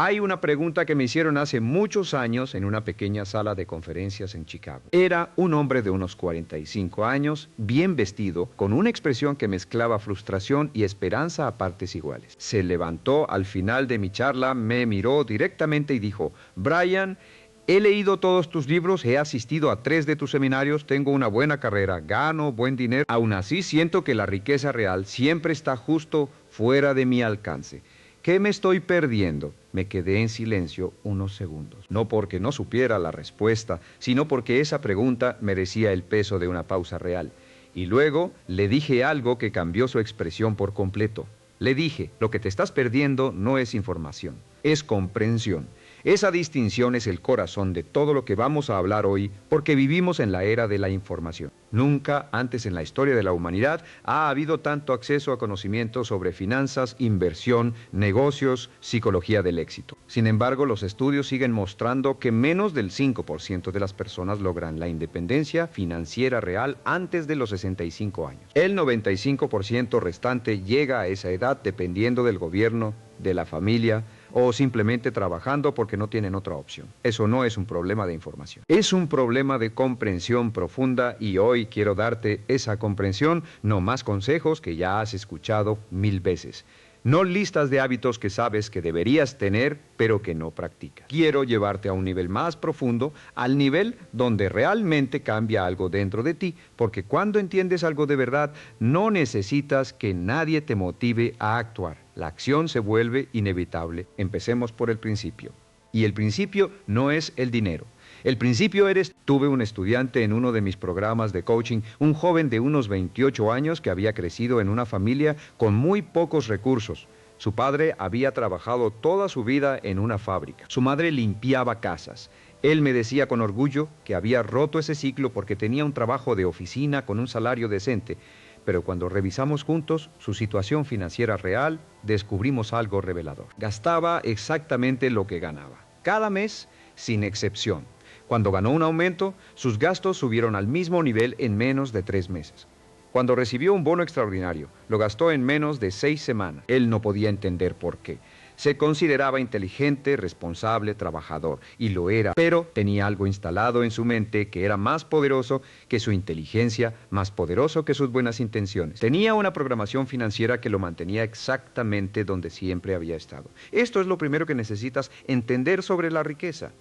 Hay una pregunta que me hicieron hace muchos años en una pequeña sala de conferencias en Chicago. Era un hombre de unos 45 años, bien vestido, con una expresión que mezclaba frustración y esperanza a partes iguales. Se levantó al final de mi charla, me miró directamente y dijo: Brian, he leído todos tus libros, he asistido a 3 de tus seminarios, tengo una buena carrera, gano buen dinero. Aún así siento que la riqueza real siempre está justo fuera de mi alcance. ¿Qué me estoy perdiendo? Me quedé en silencio unos segundos. No porque no supiera la respuesta, sino porque esa pregunta merecía el peso de una pausa real. Y luego le dije algo que cambió su expresión por completo. Le dije: lo que te estás perdiendo no es información, es comprensión. Esa distinción es el corazón de todo lo que vamos a hablar hoy, porque vivimos en la era de la información. Nunca antes en la historia de la humanidad ha habido tanto acceso a conocimientos sobre finanzas, inversión, negocios, psicología del éxito. Sin embargo, los estudios siguen mostrando que menos del 5% de las personas logran la independencia financiera real antes de los 65 años. El 95% restante llega a esa edad dependiendo del gobierno, de la familia, o simplemente trabajando porque no tienen otra opción. Eso no es un problema de información. Es un problema de comprensión profunda, y hoy quiero darte esa comprensión, no más consejos que ya has escuchado 1000 veces. No listas de hábitos que sabes que deberías tener, pero que no practicas. Quiero llevarte a un nivel más profundo, al nivel donde realmente cambia algo dentro de ti, porque cuando entiendes algo de verdad, no necesitas que nadie te motive a actuar. La acción se vuelve inevitable. Empecemos por el principio. Y el principio no es el dinero. El principio eres... Tuve un estudiante en uno de mis programas de coaching, un joven de unos 28 años que había crecido en una familia con muy pocos recursos. Su padre había trabajado toda su vida en una fábrica. Su madre limpiaba casas. Él me decía con orgullo que había roto ese ciclo porque tenía un trabajo de oficina con un salario decente. Pero cuando revisamos juntos su situación financiera real, descubrimos algo revelador. Gastaba exactamente lo que ganaba, cada mes sin excepción. Cuando ganó un aumento, sus gastos subieron al mismo nivel en menos de 3 meses. Cuando recibió un bono extraordinario, lo gastó en menos de 6 semanas. Él no podía entender por qué. Se consideraba inteligente, responsable, trabajador, y lo era, pero tenía algo instalado en su mente que era más poderoso que su inteligencia, más poderoso que sus buenas intenciones. Tenía una programación financiera que lo mantenía exactamente donde siempre había estado. Esto es lo primero que necesitas entender sobre la riqueza.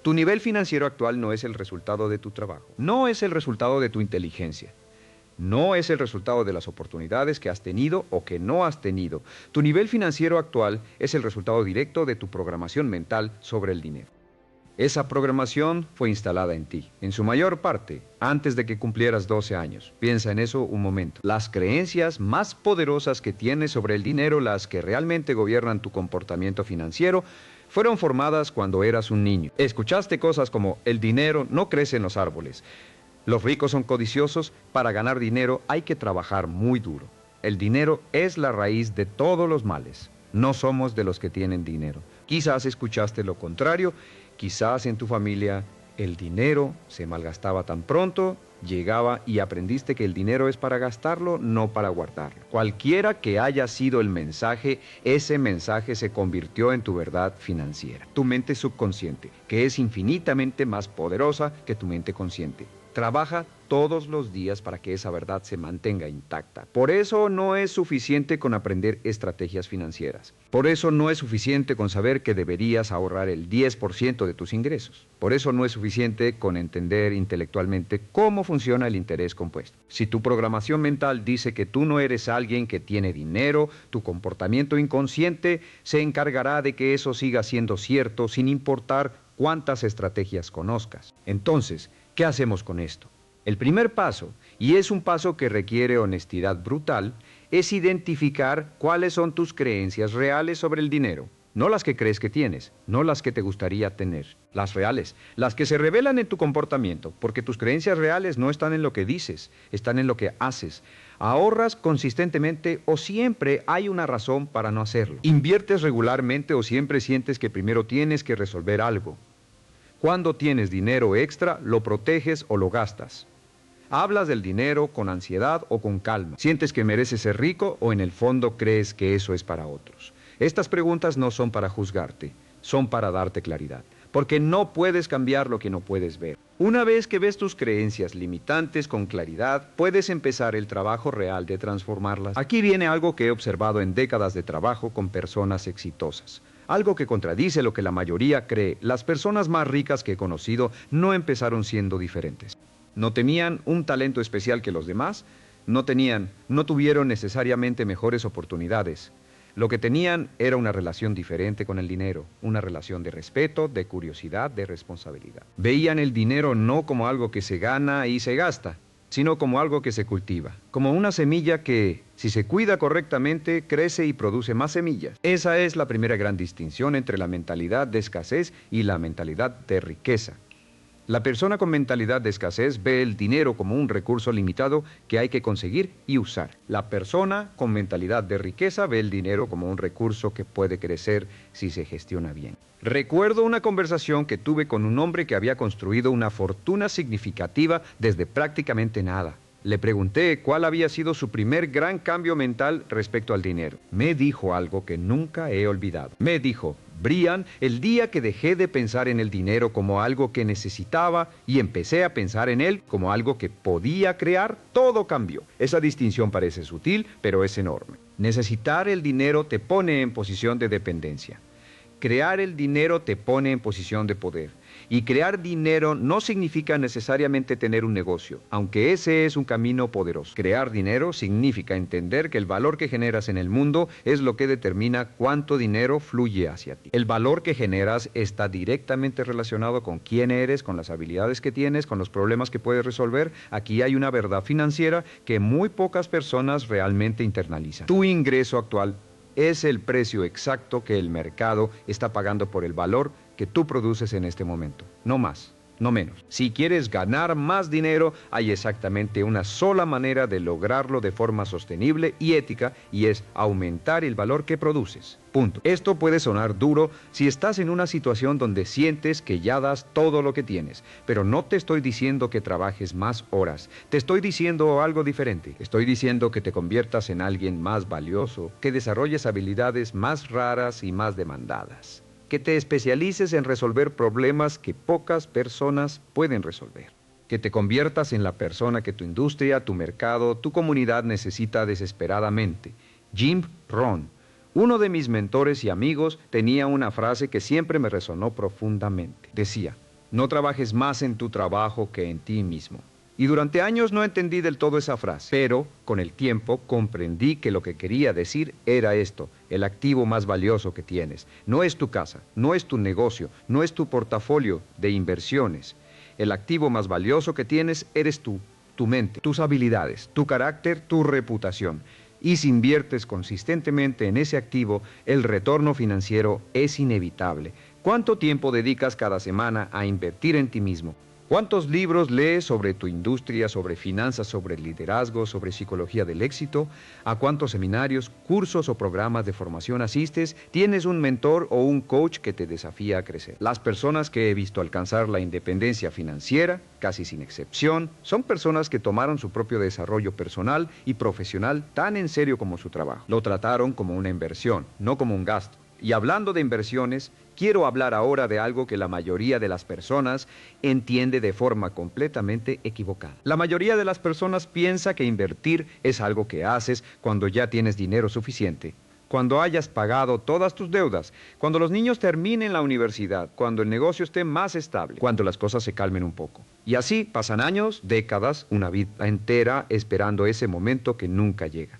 Tu nivel financiero actual no es el resultado de tu trabajo, no es el resultado de tu inteligencia. No es el resultado de las oportunidades que has tenido o que no has tenido. Tu nivel financiero actual es el resultado directo de tu programación mental sobre el dinero. Esa programación fue instalada en ti, en su mayor parte, antes de que cumplieras 12 años. Piensa en eso un momento. Las creencias más poderosas que tienes sobre el dinero, las que realmente gobiernan tu comportamiento financiero, fueron formadas cuando eras un niño. Escuchaste cosas como: el dinero no crece en los árboles. Los ricos son codiciosos, para ganar dinero hay que trabajar muy duro. El dinero es la raíz de todos los males. No somos de los que tienen dinero. Quizás escuchaste lo contrario, quizás en tu familia el dinero se malgastaba tan pronto, llegaba y aprendiste que el dinero es para gastarlo, no para guardarlo. Cualquiera que haya sido el mensaje, ese mensaje se convirtió en tu verdad financiera. Tu mente subconsciente, que es infinitamente más poderosa que tu mente consciente. Trabaja todos los días para que esa verdad se mantenga intacta. Por eso no es suficiente con aprender estrategias financieras. Por eso no es suficiente con saber que deberías ahorrar el 10% de tus ingresos. Por eso no es suficiente con entender intelectualmente cómo funciona el interés compuesto. Si tu programación mental dice que tú no eres alguien que tiene dinero, tu comportamiento inconsciente se encargará de que eso siga siendo cierto sin importar cuántas estrategias conozcas. Entonces, ¿qué hacemos con esto? El primer paso, y es un paso que requiere honestidad brutal, es identificar cuáles son tus creencias reales sobre el dinero. No las que crees que tienes, no las que te gustaría tener. Las reales, las que se revelan en tu comportamiento, porque tus creencias reales no están en lo que dices, están en lo que haces. ¿Ahorras consistentemente o siempre hay una razón para no hacerlo? ¿Inviertes regularmente o siempre sientes que primero tienes que resolver algo? Cuando tienes dinero extra, ¿lo proteges o lo gastas? ¿Hablas del dinero con ansiedad o con calma? ¿Sientes que mereces ser rico o en el fondo crees que eso es para otros? Estas preguntas no son para juzgarte. son para darte claridad, porque no puedes cambiar lo que no puedes ver. Una vez que ves tus creencias limitantes con claridad, puedes empezar el trabajo real de transformarlas. Aquí viene algo que he observado en décadas de trabajo con personas exitosas. Algo que contradice lo que la mayoría cree. Las personas más ricas que he conocido no empezaron siendo diferentes. No tenían un talento especial que los demás, no tuvieron necesariamente mejores oportunidades. Lo que tenían era una relación diferente con el dinero, una relación de respeto, de curiosidad, de responsabilidad. Veían el dinero no como algo que se gana y se gasta, sino como algo que se cultiva, como una semilla que, si se cuida correctamente, crece y produce más semillas. Esa es la primera gran distinción entre la mentalidad de escasez y la mentalidad de riqueza. La persona con mentalidad de escasez ve el dinero como un recurso limitado que hay que conseguir y usar. La persona con mentalidad de riqueza ve el dinero como un recurso que puede crecer si se gestiona bien. Recuerdo una conversación que tuve con un hombre que había construido una fortuna significativa desde prácticamente nada. Le pregunté cuál había sido su primer gran cambio mental respecto al dinero. Me dijo algo que nunca he olvidado. Me dijo: Brian, el día que dejé de pensar en el dinero como algo que necesitaba y empecé a pensar en él como algo que podía crear, todo cambió. Esa distinción parece sutil, pero es enorme. Necesitar el dinero te pone en posición de dependencia. Crear el dinero te pone en posición de poder. Y crear dinero no significa necesariamente tener un negocio, aunque ese es un camino poderoso. Crear dinero significa entender que el valor que generas en el mundo es lo que determina cuánto dinero fluye hacia ti. El valor que generas está directamente relacionado con quién eres, con las habilidades que tienes, con los problemas que puedes resolver. Aquí hay una verdad financiera que muy pocas personas realmente internalizan. Tu ingreso actual es el precio exacto que el mercado está pagando por el valor que tú produces en este momento, no más, no menos. Si quieres ganar más dinero, hay exactamente una sola manera de lograrlo de forma sostenible y ética, y es aumentar el valor que produces. Punto. Esto puede sonar duro si estás en una situación donde sientes que ya das todo lo que tienes, pero no te estoy diciendo que trabajes más horas. Te estoy diciendo algo diferente. Estoy diciendo que te conviertas en alguien más valioso, que desarrolles habilidades más raras y más demandadas, que te especialices en resolver problemas que pocas personas pueden resolver, que te conviertas en la persona que tu industria, tu mercado, tu comunidad necesita desesperadamente. Jim Rohn, uno de mis mentores y amigos, tenía una frase que siempre me resonó profundamente. Decía: no trabajes más en tu trabajo que en ti mismo. Y durante años no entendí del todo esa frase, pero con el tiempo comprendí que lo que quería decir era esto: el activo más valioso que tienes no es tu casa, no es tu negocio, no es tu portafolio de inversiones. El activo más valioso que tienes eres tú, tu mente, tus habilidades, tu carácter, tu reputación. Y si inviertes consistentemente en ese activo, el retorno financiero es inevitable. ¿Cuánto tiempo dedicas cada semana a invertir en ti mismo? ¿Cuántos libros lees sobre tu industria, sobre finanzas, sobre liderazgo, sobre psicología del éxito? ¿A cuántos seminarios, cursos o programas de formación asistes? ¿Tienes un mentor o un coach que te desafía a crecer? Las personas que he visto alcanzar la independencia financiera, casi sin excepción, son personas que tomaron su propio desarrollo personal y profesional tan en serio como su trabajo. Lo trataron como una inversión, no como un gasto. Y hablando de inversiones, quiero hablar ahora de algo que la mayoría de las personas entiende de forma completamente equivocada. La mayoría de las personas piensa que invertir es algo que haces cuando ya tienes dinero suficiente, cuando hayas pagado todas tus deudas, cuando los niños terminen la universidad, cuando el negocio esté más estable, cuando las cosas se calmen un poco. Y así pasan años, décadas, una vida entera esperando ese momento que nunca llega.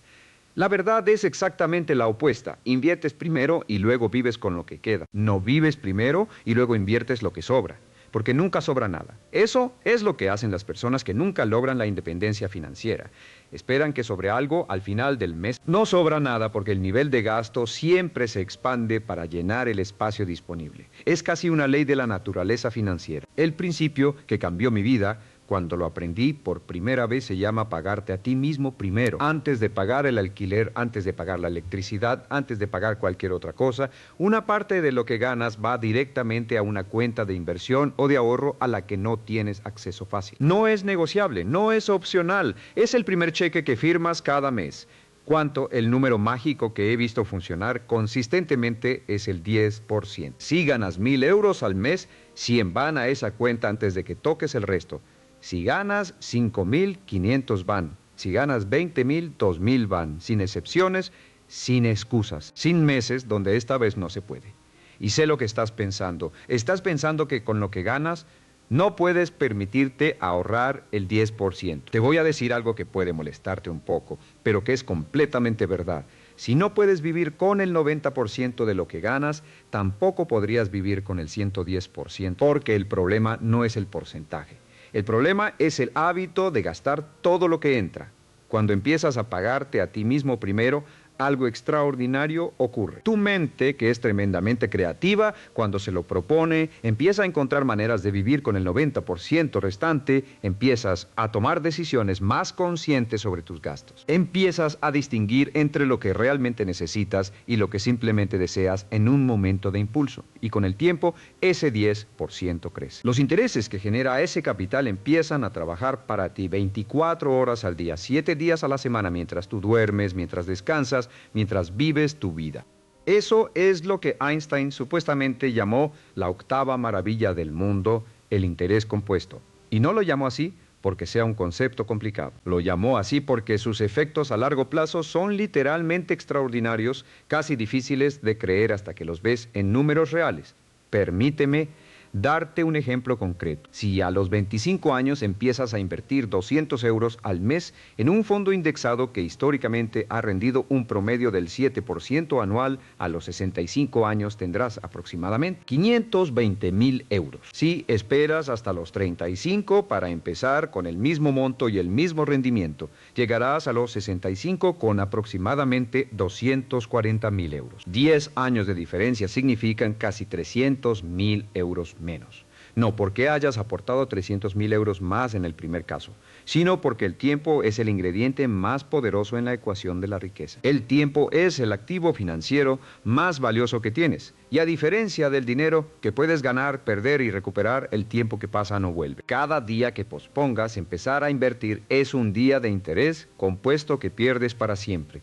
La verdad es exactamente la opuesta. Inviertes primero y luego vives con lo que queda. No vives primero y luego inviertes lo que sobra, porque nunca sobra nada. Eso es lo que hacen las personas que nunca logran la independencia financiera. Esperan que sobre algo al final del mes. No sobra nada porque el nivel de gasto siempre se expande para llenar el espacio disponible. Es casi una ley de la naturaleza financiera. El principio que cambió mi vida cuando lo aprendí por primera vez se llama pagarte a ti mismo primero. Antes de pagar el alquiler, antes de pagar la electricidad, antes de pagar cualquier otra cosa, una parte de lo que ganas va directamente a una cuenta de inversión o de ahorro a la que no tienes acceso fácil. No es negociable, no es opcional, es el primer cheque que firmas cada mes. ¿Cuánto? El número mágico que he visto funcionar consistentemente es el 10%. Si ganas 1.000 euros al mes, 100 van a esa cuenta antes de que toques el resto. Si ganas 5.000, 500 van. Si ganas 20.000, 2.000 van. Sin excepciones, sin excusas, sin meses donde esta vez no se puede. Y sé lo que estás pensando. Estás pensando que con lo que ganas no puedes permitirte ahorrar el 10%. Te voy a decir algo que puede molestarte un poco, pero que es completamente verdad. Si no puedes vivir con el 90% de lo que ganas, tampoco podrías vivir con el 110%, porque el problema no es el porcentaje. El problema es el hábito de gastar todo lo que entra. Cuando empiezas a pagarte a ti mismo primero, algo extraordinario ocurre. Tu mente, que es tremendamente creativa, cuando se lo propone, empieza a encontrar maneras de vivir con el 90% restante, empiezas a tomar decisiones más conscientes sobre tus gastos. Empiezas a distinguir entre lo que realmente necesitas y lo que simplemente deseas en un momento de impulso. Y con el tiempo, ese 10% crece. Los intereses que genera ese capital empiezan a trabajar para ti 24 horas al día, 7 días a la semana, mientras tú duermes, mientras descansas, mientras vives tu vida. Eso es lo que Einstein supuestamente llamó la octava maravilla del mundo, el interés compuesto. Y no lo llamó así porque sea un concepto complicado. Lo llamó así porque sus efectos a largo plazo son literalmente extraordinarios, casi difíciles de creer hasta que los ves en números reales. Permíteme darte un ejemplo concreto. Si a los 25 años empiezas a invertir 200 euros al mes en un fondo indexado que históricamente ha rendido un promedio del 7% anual, a los 65 años tendrás aproximadamente 520.000 euros. Si esperas hasta los 35 para empezar con el mismo monto y el mismo rendimiento, llegarás a los 65 con aproximadamente 240.000 euros. 10 años de diferencia significan casi 300.000 euros menos. No porque hayas aportado 300.000 euros más en el primer caso, sino porque el tiempo es el ingrediente más poderoso en la ecuación de la riqueza. El tiempo es el activo financiero más valioso que tienes, y a diferencia del dinero que puedes ganar, perder y recuperar, el tiempo que pasa no vuelve. Cada día que pospongas empezar a invertir es un día de interés compuesto que pierdes para siempre.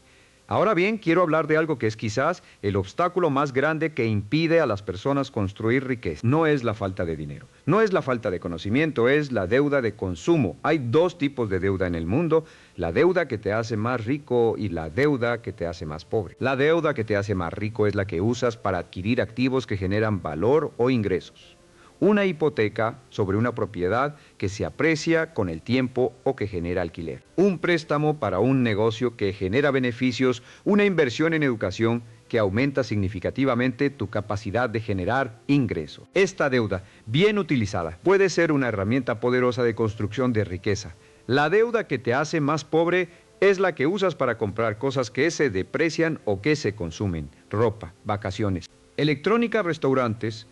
Ahora bien, quiero hablar de algo que es quizás el obstáculo más grande que impide a las personas construir riqueza. No es la falta de dinero, no es la falta de conocimiento, es la deuda de consumo. Hay dos tipos de deuda en el mundo: la deuda que te hace más rico y la deuda que te hace más pobre. La deuda que te hace más rico es la que usas para adquirir activos que generan valor o ingresos. Una hipoteca sobre una propiedad que se aprecia con el tiempo o que genera alquiler. Un préstamo para un negocio que genera beneficios, una inversión en educación que aumenta significativamente tu capacidad de generar ingresos. Esta deuda, bien utilizada, puede ser una herramienta poderosa de construcción de riqueza. La deuda que te hace más pobre es la que usas para comprar cosas que se deprecian o que se consumen: ropa, vacaciones, electrónica, restaurantes,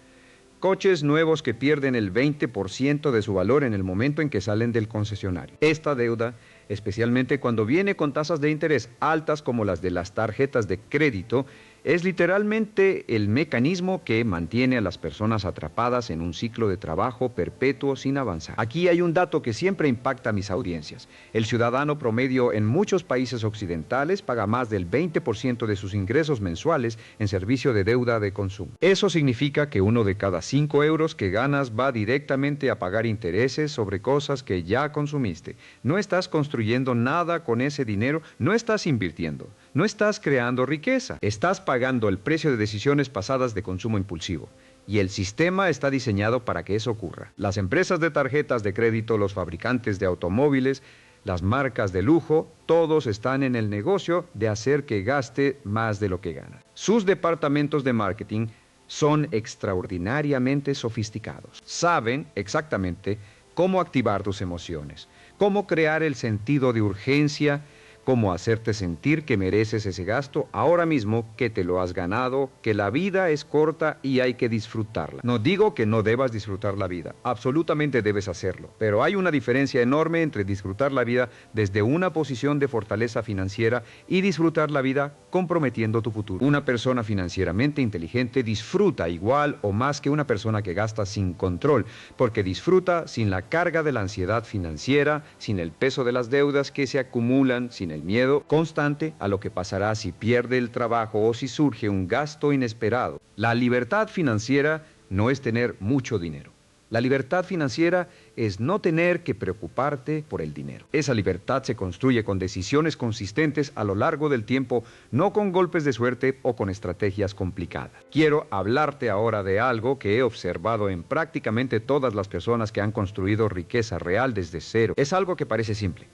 coches nuevos que pierden el 20% de su valor en el momento en que salen del concesionario. Esta deuda, especialmente cuando viene con tasas de interés altas como las de las tarjetas de crédito, es literalmente el mecanismo que mantiene a las personas atrapadas en un ciclo de trabajo perpetuo sin avanzar. Aquí hay un dato que siempre impacta a mis audiencias. El ciudadano promedio en muchos países occidentales paga más del 20% de sus ingresos mensuales en servicio de deuda de consumo. Eso significa que 1 de cada 5 euros que ganas va directamente a pagar intereses sobre cosas que ya consumiste. No estás construyendo nada con ese dinero, no estás invirtiendo, no estás creando riqueza, estás pagando el precio de decisiones pasadas de consumo impulsivo. Y el sistema está diseñado para que eso ocurra. Las empresas de tarjetas de crédito, los fabricantes de automóviles, las marcas de lujo, todos están en el negocio de hacer que gaste más de lo que gana. Sus departamentos de marketing son extraordinariamente sofisticados. Saben exactamente cómo activar tus emociones, cómo crear el sentido de urgencia, cómo hacerte sentir que mereces ese gasto ahora mismo, que te lo has ganado, que la vida es corta y hay que disfrutarla. No digo que no debas disfrutar la vida, absolutamente debes hacerlo, pero hay una diferencia enorme entre disfrutar la vida desde una posición de fortaleza financiera y disfrutar la vida comprometiendo tu futuro. Una persona financieramente inteligente disfruta igual o más que una persona que gasta sin control, porque disfruta sin la carga de la ansiedad financiera, sin el peso de las deudas que se acumulan, sin el miedo constante a lo que pasará si pierde el trabajo o si surge un gasto inesperado. La libertad financiera no es tener mucho dinero. La libertad financiera es no tener que preocuparte por el dinero. Esa libertad se construye con decisiones consistentes a lo largo del tiempo, no con golpes de suerte o con estrategias complicadas. Quiero hablarte ahora de algo que he observado en prácticamente todas las personas que han construido riqueza real desde cero. Es algo que parece simple.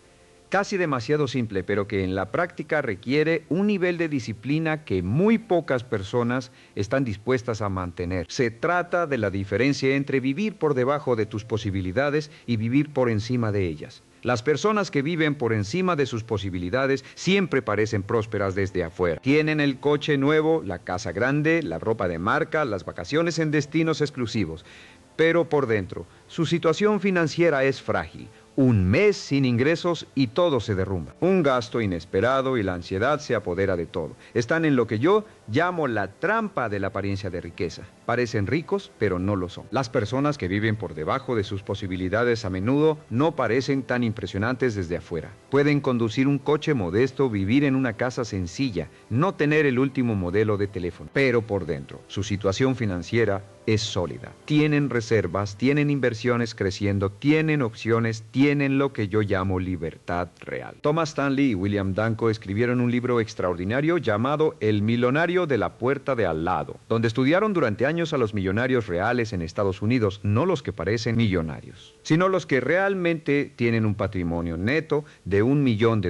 Casi demasiado simple, pero que en la práctica requiere un nivel de disciplina que muy pocas personas están dispuestas a mantener. Se trata de la diferencia entre vivir por debajo de tus posibilidades y vivir por encima de ellas. Las personas que viven por encima de sus posibilidades siempre parecen prósperas desde afuera. Tienen el coche nuevo, la casa grande, la ropa de marca, las vacaciones en destinos exclusivos. Pero por dentro, su situación financiera es frágil. Un mes sin ingresos y todo se derrumba. Un gasto inesperado y la ansiedad se apodera de todo. Están en lo que yo llamo la trampa de la apariencia de riqueza. Parecen ricos, pero no lo son. Las personas que viven por debajo de sus posibilidades a menudo no parecen tan impresionantes desde afuera. Pueden conducir un coche modesto, vivir en una casa sencilla, no tener el último modelo de teléfono. Pero por dentro, su situación financiera es sólida. Tienen reservas, tienen inversiones creciendo, tienen opciones, tienen lo que yo llamo libertad real. Thomas Stanley y William Danko escribieron un libro extraordinario llamado El millonario de la puerta de al lado, donde estudiaron durante años a los millonarios reales en Estados Unidos, no los que parecen millonarios, sino los que realmente tienen un patrimonio neto de $1 millón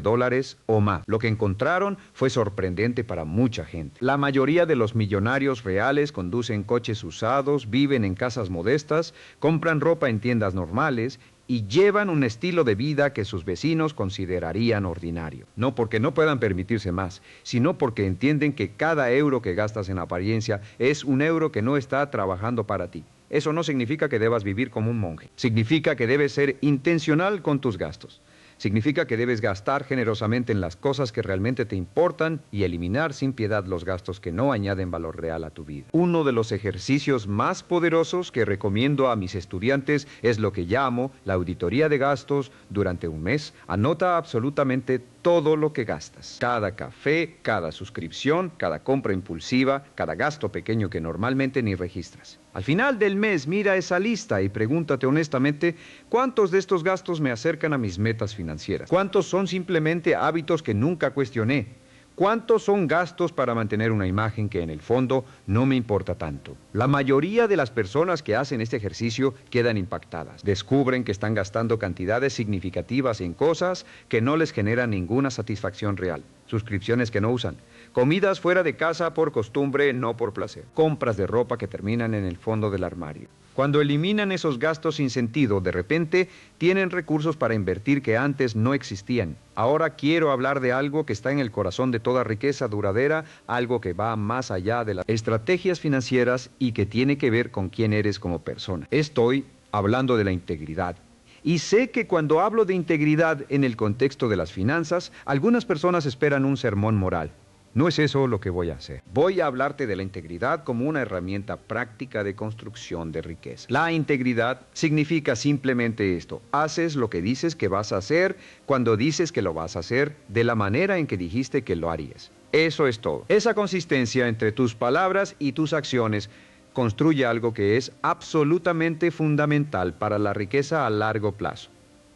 o más. Lo que encontraron fue sorprendente para mucha gente. La mayoría de los millonarios reales conducen coches usados, viven en casas modestas, compran ropa en tiendas normales y llevan un estilo de vida que sus vecinos considerarían ordinario. No porque no puedan permitirse más, sino porque entienden que cada euro que gastas en apariencia es un euro que no está trabajando para ti. Eso no significa que debas vivir como un monje. Significa que debes ser intencional con tus gastos. Significa que debes gastar generosamente en las cosas que realmente te importan y eliminar sin piedad los gastos que no añaden valor real a tu vida. Uno de los ejercicios más poderosos que recomiendo a mis estudiantes es lo que llamo la auditoría de gastos durante un mes. Anota absolutamente todo lo que gastas. Cada café, cada suscripción, cada compra impulsiva, cada gasto pequeño que normalmente ni registras. Al final del mes, mira esa lista y pregúntate honestamente, ¿cuántos de estos gastos me acercan a mis metas financieras? ¿Cuántos son simplemente hábitos que nunca cuestioné? ¿Cuántos son gastos para mantener una imagen que en el fondo no me importa tanto? La mayoría de las personas que hacen este ejercicio quedan impactadas. Descubren que están gastando cantidades significativas en cosas que no les generan ninguna satisfacción real. Suscripciones que no usan. Comidas fuera de casa por costumbre, no por placer. Compras de ropa que terminan en el fondo del armario. Cuando eliminan esos gastos sin sentido, de repente tienen recursos para invertir que antes no existían. Ahora quiero hablar de algo que está en el corazón de toda riqueza duradera, algo que va más allá de las estrategias financieras y que tiene que ver con quién eres como persona. Estoy hablando de la integridad. Y sé que cuando hablo de integridad en el contexto de las finanzas, algunas personas esperan un sermón moral. No es eso lo que voy a hacer. Voy a hablarte de la integridad como una herramienta práctica de construcción de riqueza. La integridad significa simplemente esto. Haces lo que dices que vas a hacer cuando dices que lo vas a hacer de la manera en que dijiste que lo harías. Eso es todo. Esa consistencia entre tus palabras y tus acciones construye algo que es absolutamente fundamental para la riqueza a largo plazo.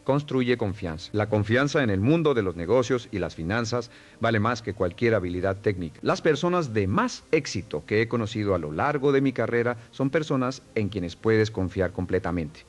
Construye confianza. La confianza en el mundo de los negocios y las finanzas vale más que cualquier habilidad técnica. Las personas de más éxito que he conocido a lo largo de mi carrera son personas en quienes puedes confiar completamente.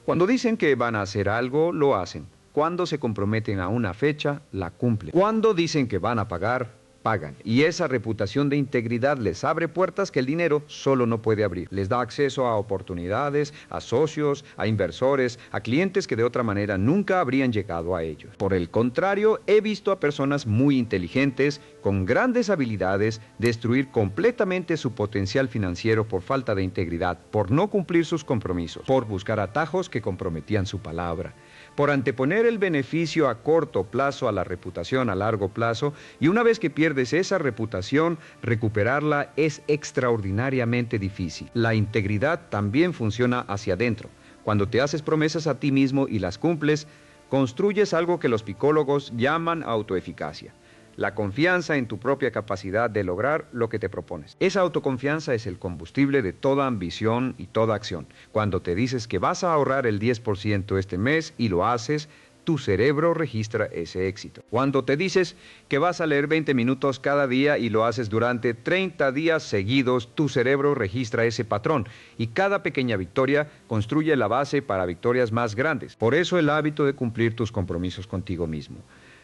Cuando dicen que van a hacer algo, lo hacen. Cuando se comprometen a una fecha, la cumplen. Cuando dicen que van a pagar, pagan. Y esa reputación de integridad les abre puertas que el dinero solo no puede abrir. Les da acceso a oportunidades, a socios, a inversores, a clientes que de otra manera nunca habrían llegado a ellos. Por el contrario, he visto a personas muy inteligentes, con grandes habilidades, destruir completamente su potencial financiero por falta de integridad, por no cumplir sus compromisos, por buscar atajos que comprometían su palabra, por anteponer el beneficio a corto plazo a la reputación a largo plazo, y una vez que pierdes esa reputación, recuperarla es extraordinariamente difícil. La integridad también funciona hacia adentro. Cuando te haces promesas a ti mismo y las cumples, Construyes algo que los psicólogos llaman autoeficacia. La confianza en tu propia capacidad de lograr lo que te propones. Esa autoconfianza es el combustible de toda ambición y toda acción. Cuando te dices que vas a ahorrar el 10% este mes y lo haces, tu cerebro registra ese éxito. Cuando te dices que vas a leer 20 minutos cada día y lo haces durante 30 días seguidos, tu cerebro registra ese patrón y cada pequeña victoria construye la base para victorias más grandes. Por eso el hábito de cumplir tus compromisos contigo mismo.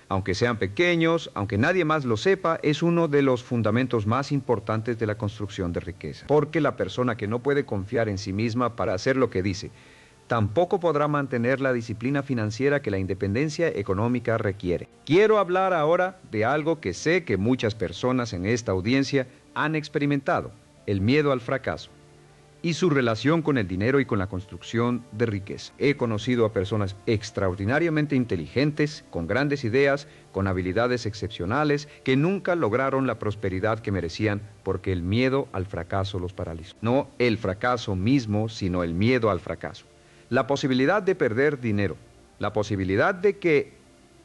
Aunque sean pequeños, aunque nadie más lo sepa, es uno de los fundamentos más importantes de la construcción de riqueza. Porque la persona que no puede confiar en sí misma para hacer lo que dice, tampoco podrá mantener la disciplina financiera que la independencia económica requiere. Quiero hablar ahora de algo que sé que muchas personas en esta audiencia han experimentado, el miedo al fracaso y su relación con el dinero y con la construcción de riqueza. He conocido a personas extraordinariamente inteligentes, con grandes ideas, con habilidades excepcionales, que nunca lograron la prosperidad que merecían porque el miedo al fracaso los paralizó. No el fracaso mismo, sino el miedo al fracaso. La posibilidad de perder dinero, la posibilidad de que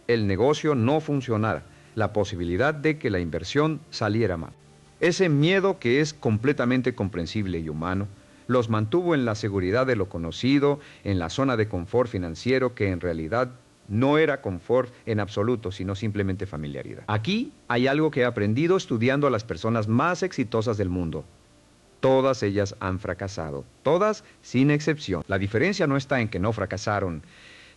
el negocio no funcionara, la posibilidad de que la inversión saliera mal. Ese miedo, que es completamente comprensible y humano, los mantuvo en la seguridad de lo conocido, en la zona de confort financiero que en realidad no era confort en absoluto, sino simplemente familiaridad. Aquí hay algo que he aprendido estudiando a las personas más exitosas del mundo. Todas ellas han fracasado, todas sin excepción. La diferencia no está en que no fracasaron.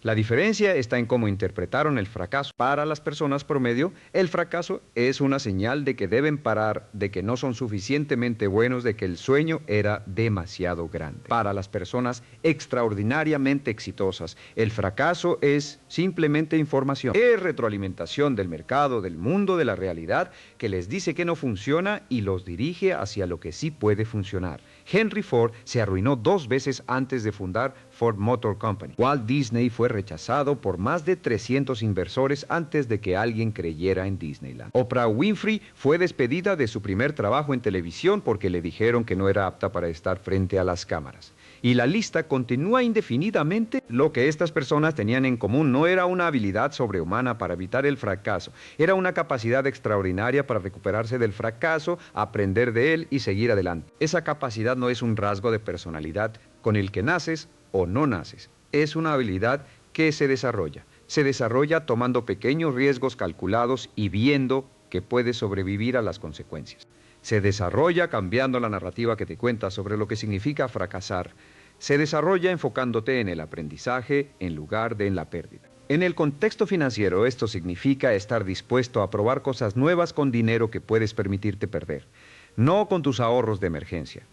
La diferencia está en cómo interpretaron el fracaso. Para las personas promedio, el fracaso es una señal de que deben parar, de que no son suficientemente buenos, de que el sueño era demasiado grande. Para las personas extraordinariamente exitosas, el fracaso es simplemente información. Es retroalimentación del mercado, del mundo, de la realidad, que les dice que no funciona y los dirige hacia lo que sí puede funcionar. Henry Ford se arruinó 2 veces antes de fundar Ford Motor Company. Walt Disney fue rechazado por más de 300 inversores antes de que alguien creyera en Disneyland. Oprah Winfrey fue despedida de su primer trabajo en televisión porque le dijeron que no era apta para estar frente a las cámaras. Y la lista continúa indefinidamente. Lo que estas personas tenían en común no era una habilidad sobrehumana para evitar el fracaso, era una capacidad extraordinaria para recuperarse del fracaso, aprender de él y seguir adelante. Esa capacidad no es un rasgo de personalidad con el que naces o no naces, es una habilidad que se desarrolla tomando pequeños riesgos calculados y viendo que puedes sobrevivir a las consecuencias. Se desarrolla cambiando la narrativa que te cuentas sobre lo que significa fracasar. Se desarrolla enfocándote en el aprendizaje en lugar de en la pérdida. En el contexto financiero, esto significa estar dispuesto a probar cosas nuevas con dinero que puedes permitirte perder. No con tus ahorros de emergencia.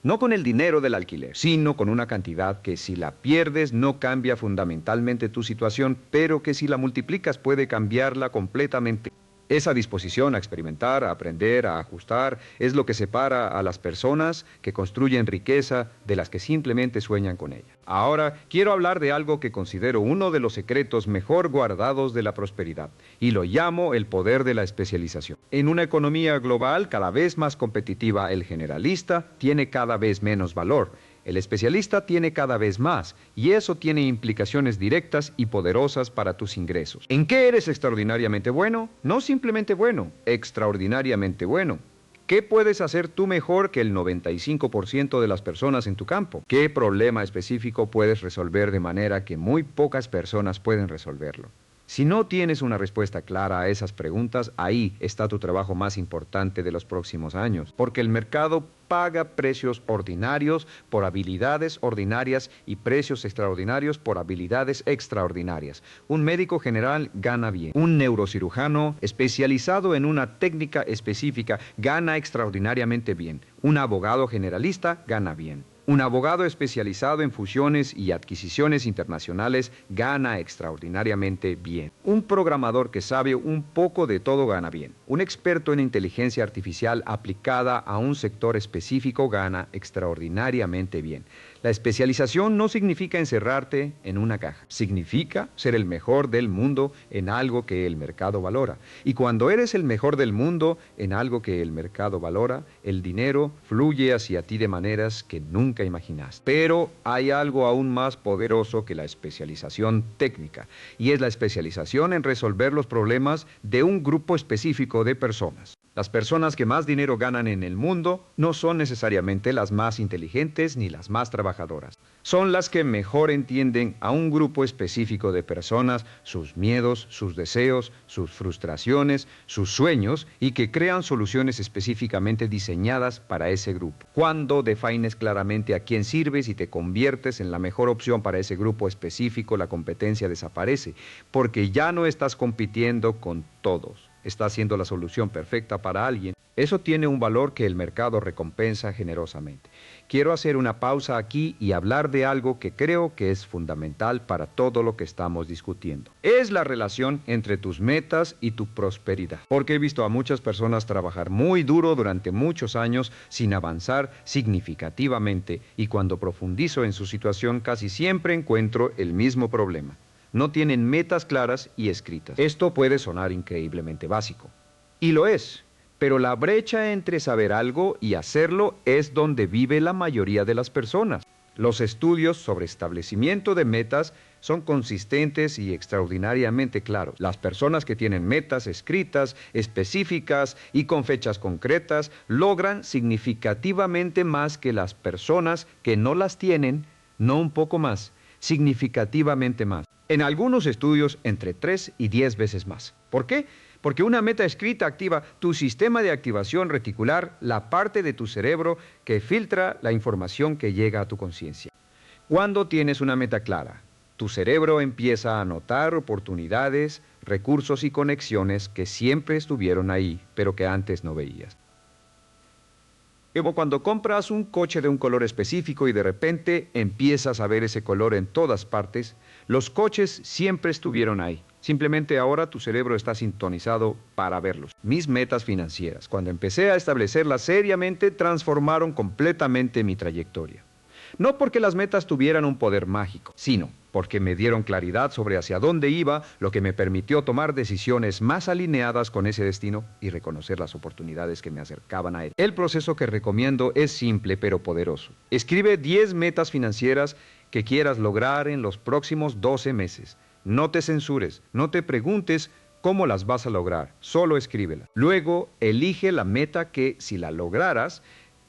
No con el dinero del alquiler, sino con una cantidad que si la pierdes no cambia fundamentalmente tu situación, pero que si la multiplicas puede cambiarla completamente. Esa disposición a experimentar, a aprender, a ajustar, es lo que separa a las personas que construyen riqueza de las que simplemente sueñan con ella. Ahora, quiero hablar de algo que considero uno de los secretos mejor guardados de la prosperidad, y lo llamo el poder de la especialización. En una economía global cada vez más competitiva, el generalista tiene cada vez menos valor. El especialista tiene cada vez más, y eso tiene implicaciones directas y poderosas para tus ingresos. ¿En qué eres extraordinariamente bueno? No simplemente bueno, extraordinariamente bueno. ¿Qué puedes hacer tú mejor que el 95% de las personas en tu campo? ¿Qué problema específico puedes resolver de manera que muy pocas personas pueden resolverlo? Si no tienes una respuesta clara a esas preguntas, ahí está tu trabajo más importante de los próximos años, porque el mercado paga precios ordinarios por habilidades ordinarias y precios extraordinarios por habilidades extraordinarias. Un médico general gana bien. Un neurocirujano especializado en una técnica específica gana extraordinariamente bien. Un abogado generalista gana bien. Un abogado especializado en fusiones y adquisiciones internacionales gana extraordinariamente bien. Un programador que sabe un poco de todo gana bien. Un experto en inteligencia artificial aplicada a un sector específico gana extraordinariamente bien. La especialización no significa encerrarte en una caja. Significa ser el mejor del mundo en algo que el mercado valora. Y cuando eres el mejor del mundo en algo que el mercado valora, el dinero fluye hacia ti de maneras que nunca nunca imaginaste. Pero hay algo aún más poderoso que la especialización técnica, y es la especialización en resolver los problemas de un grupo específico de personas. Las personas que más dinero ganan en el mundo no son necesariamente las más inteligentes ni las más trabajadoras. Son las que mejor entienden a un grupo específico de personas, sus miedos, sus deseos, sus frustraciones, sus sueños, y que crean soluciones específicamente diseñadas para ese grupo. Cuando defines claramente a quién sirves y te conviertes en la mejor opción para ese grupo específico, la competencia desaparece, porque ya no estás compitiendo con todos. Está siendo la solución perfecta para alguien. Eso tiene un valor que el mercado recompensa generosamente. Quiero hacer una pausa aquí y hablar de algo que creo que es fundamental para todo lo que estamos discutiendo. Es la relación entre tus metas y tu prosperidad. Porque he visto a muchas personas trabajar muy duro durante muchos años sin avanzar significativamente, y cuando profundizo en su situación casi siempre encuentro el mismo problema. No tienen metas claras y escritas. Esto puede sonar increíblemente básico. Y lo es, pero la brecha entre saber algo y hacerlo es donde vive la mayoría de las personas. Los estudios sobre establecimiento de metas son consistentes y extraordinariamente claros. Las personas que tienen metas escritas, específicas y con fechas concretas logran significativamente más que las personas que no las tienen, no un poco más, significativamente más. En algunos estudios, entre 3 y 10 veces más. ¿Por qué? Porque una meta escrita activa tu sistema de activación reticular, la parte de tu cerebro que filtra la información que llega a tu conciencia. Cuando tienes una meta clara, tu cerebro empieza a notar oportunidades, recursos y conexiones que siempre estuvieron ahí, pero que antes no veías. Como cuando compras un coche de un color específico y de repente empiezas a ver ese color en todas partes. Los coches siempre estuvieron ahí. Simplemente ahora tu cerebro está sintonizado para verlos. Mis metas financieras, cuando empecé a establecerlas seriamente, transformaron completamente mi trayectoria. No porque las metas tuvieran un poder mágico, sino porque me dieron claridad sobre hacia dónde iba, lo que me permitió tomar decisiones más alineadas con ese destino y reconocer las oportunidades que me acercaban a él. El proceso que recomiendo es simple pero poderoso. Escribe 10 metas financieras que quieras lograr en los próximos 12 meses. No te censures, no te preguntes cómo las vas a lograr, solo escríbela. Luego, elige la meta que, si la lograras,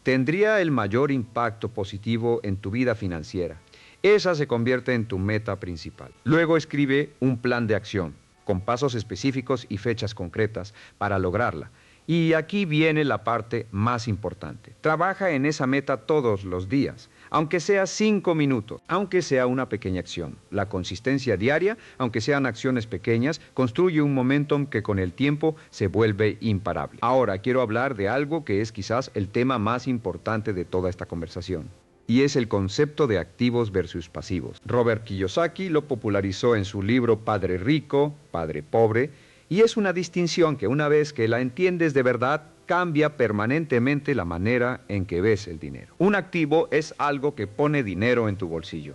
tendría el mayor impacto positivo en tu vida financiera. Esa se convierte en tu meta principal. Luego escribe un plan de acción, con pasos específicos y fechas concretas para lograrla. Y aquí viene la parte más importante. Trabaja en esa meta todos los días, aunque sea 5 minutos, aunque sea una pequeña acción. La consistencia diaria, aunque sean acciones pequeñas, construye un momentum que con el tiempo se vuelve imparable. Ahora quiero hablar de algo que es quizás el tema más importante de toda esta conversación. Y es el concepto de activos versus pasivos. Robert Kiyosaki lo popularizó en su libro Padre Rico, Padre Pobre, y es una distinción que una vez que la entiendes de verdad, cambia permanentemente la manera en que ves el dinero. Un activo es algo que pone dinero en tu bolsillo.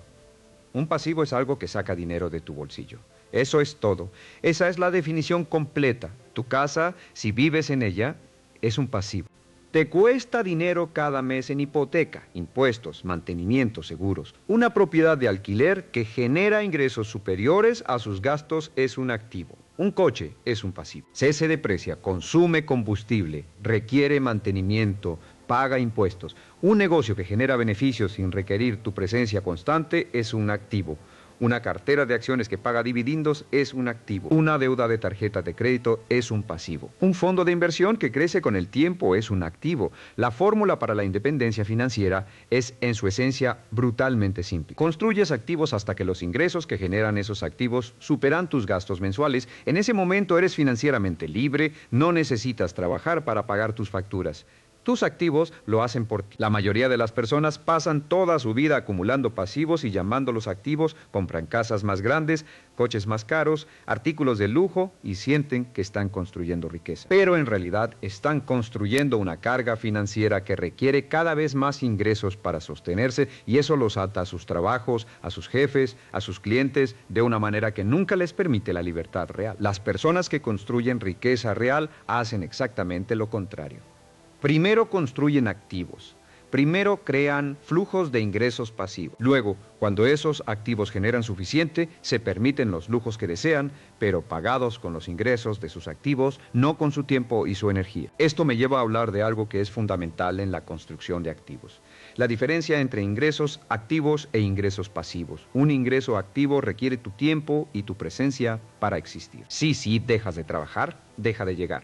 Un pasivo es algo que saca dinero de tu bolsillo. Eso es todo. Esa es la definición completa. Tu casa, si vives en ella, es un pasivo. Te cuesta dinero cada mes en hipoteca, impuestos, mantenimiento, seguros. Una propiedad de alquiler que genera ingresos superiores a sus gastos es un activo. Un coche es un pasivo. Se deprecia, consume combustible, requiere mantenimiento, paga impuestos. Un negocio que genera beneficios sin requerir tu presencia constante es un activo. Una cartera de acciones que paga dividendos es un activo. Una deuda de tarjeta de crédito es un pasivo. Un fondo de inversión que crece con el tiempo es un activo. La fórmula para la independencia financiera es, en su esencia, brutalmente simple. Construyes activos hasta que los ingresos que generan esos activos superan tus gastos mensuales. En ese momento eres financieramente libre, no necesitas trabajar para pagar tus facturas. Tus activos lo hacen por ti. La mayoría de las personas pasan toda su vida acumulando pasivos y llamándolos activos, compran casas más grandes, coches más caros, artículos de lujo y sienten que están construyendo riqueza. Pero en realidad están construyendo una carga financiera que requiere cada vez más ingresos para sostenerse, y eso los ata a sus trabajos, a sus jefes, a sus clientes, de una manera que nunca les permite la libertad real. Las personas que construyen riqueza real hacen exactamente lo contrario. Primero construyen activos, Primero crean flujos de ingresos pasivos. Luego, cuando esos activos generan suficiente, se permiten los lujos que desean, pero pagados con los ingresos de sus activos, no con su tiempo y su energía. Esto me lleva a hablar de algo que es fundamental en la construcción de activos. La diferencia entre ingresos activos e ingresos pasivos. Un ingreso activo requiere tu tiempo y tu presencia para existir. Si dejas de trabajar, deja de llegar.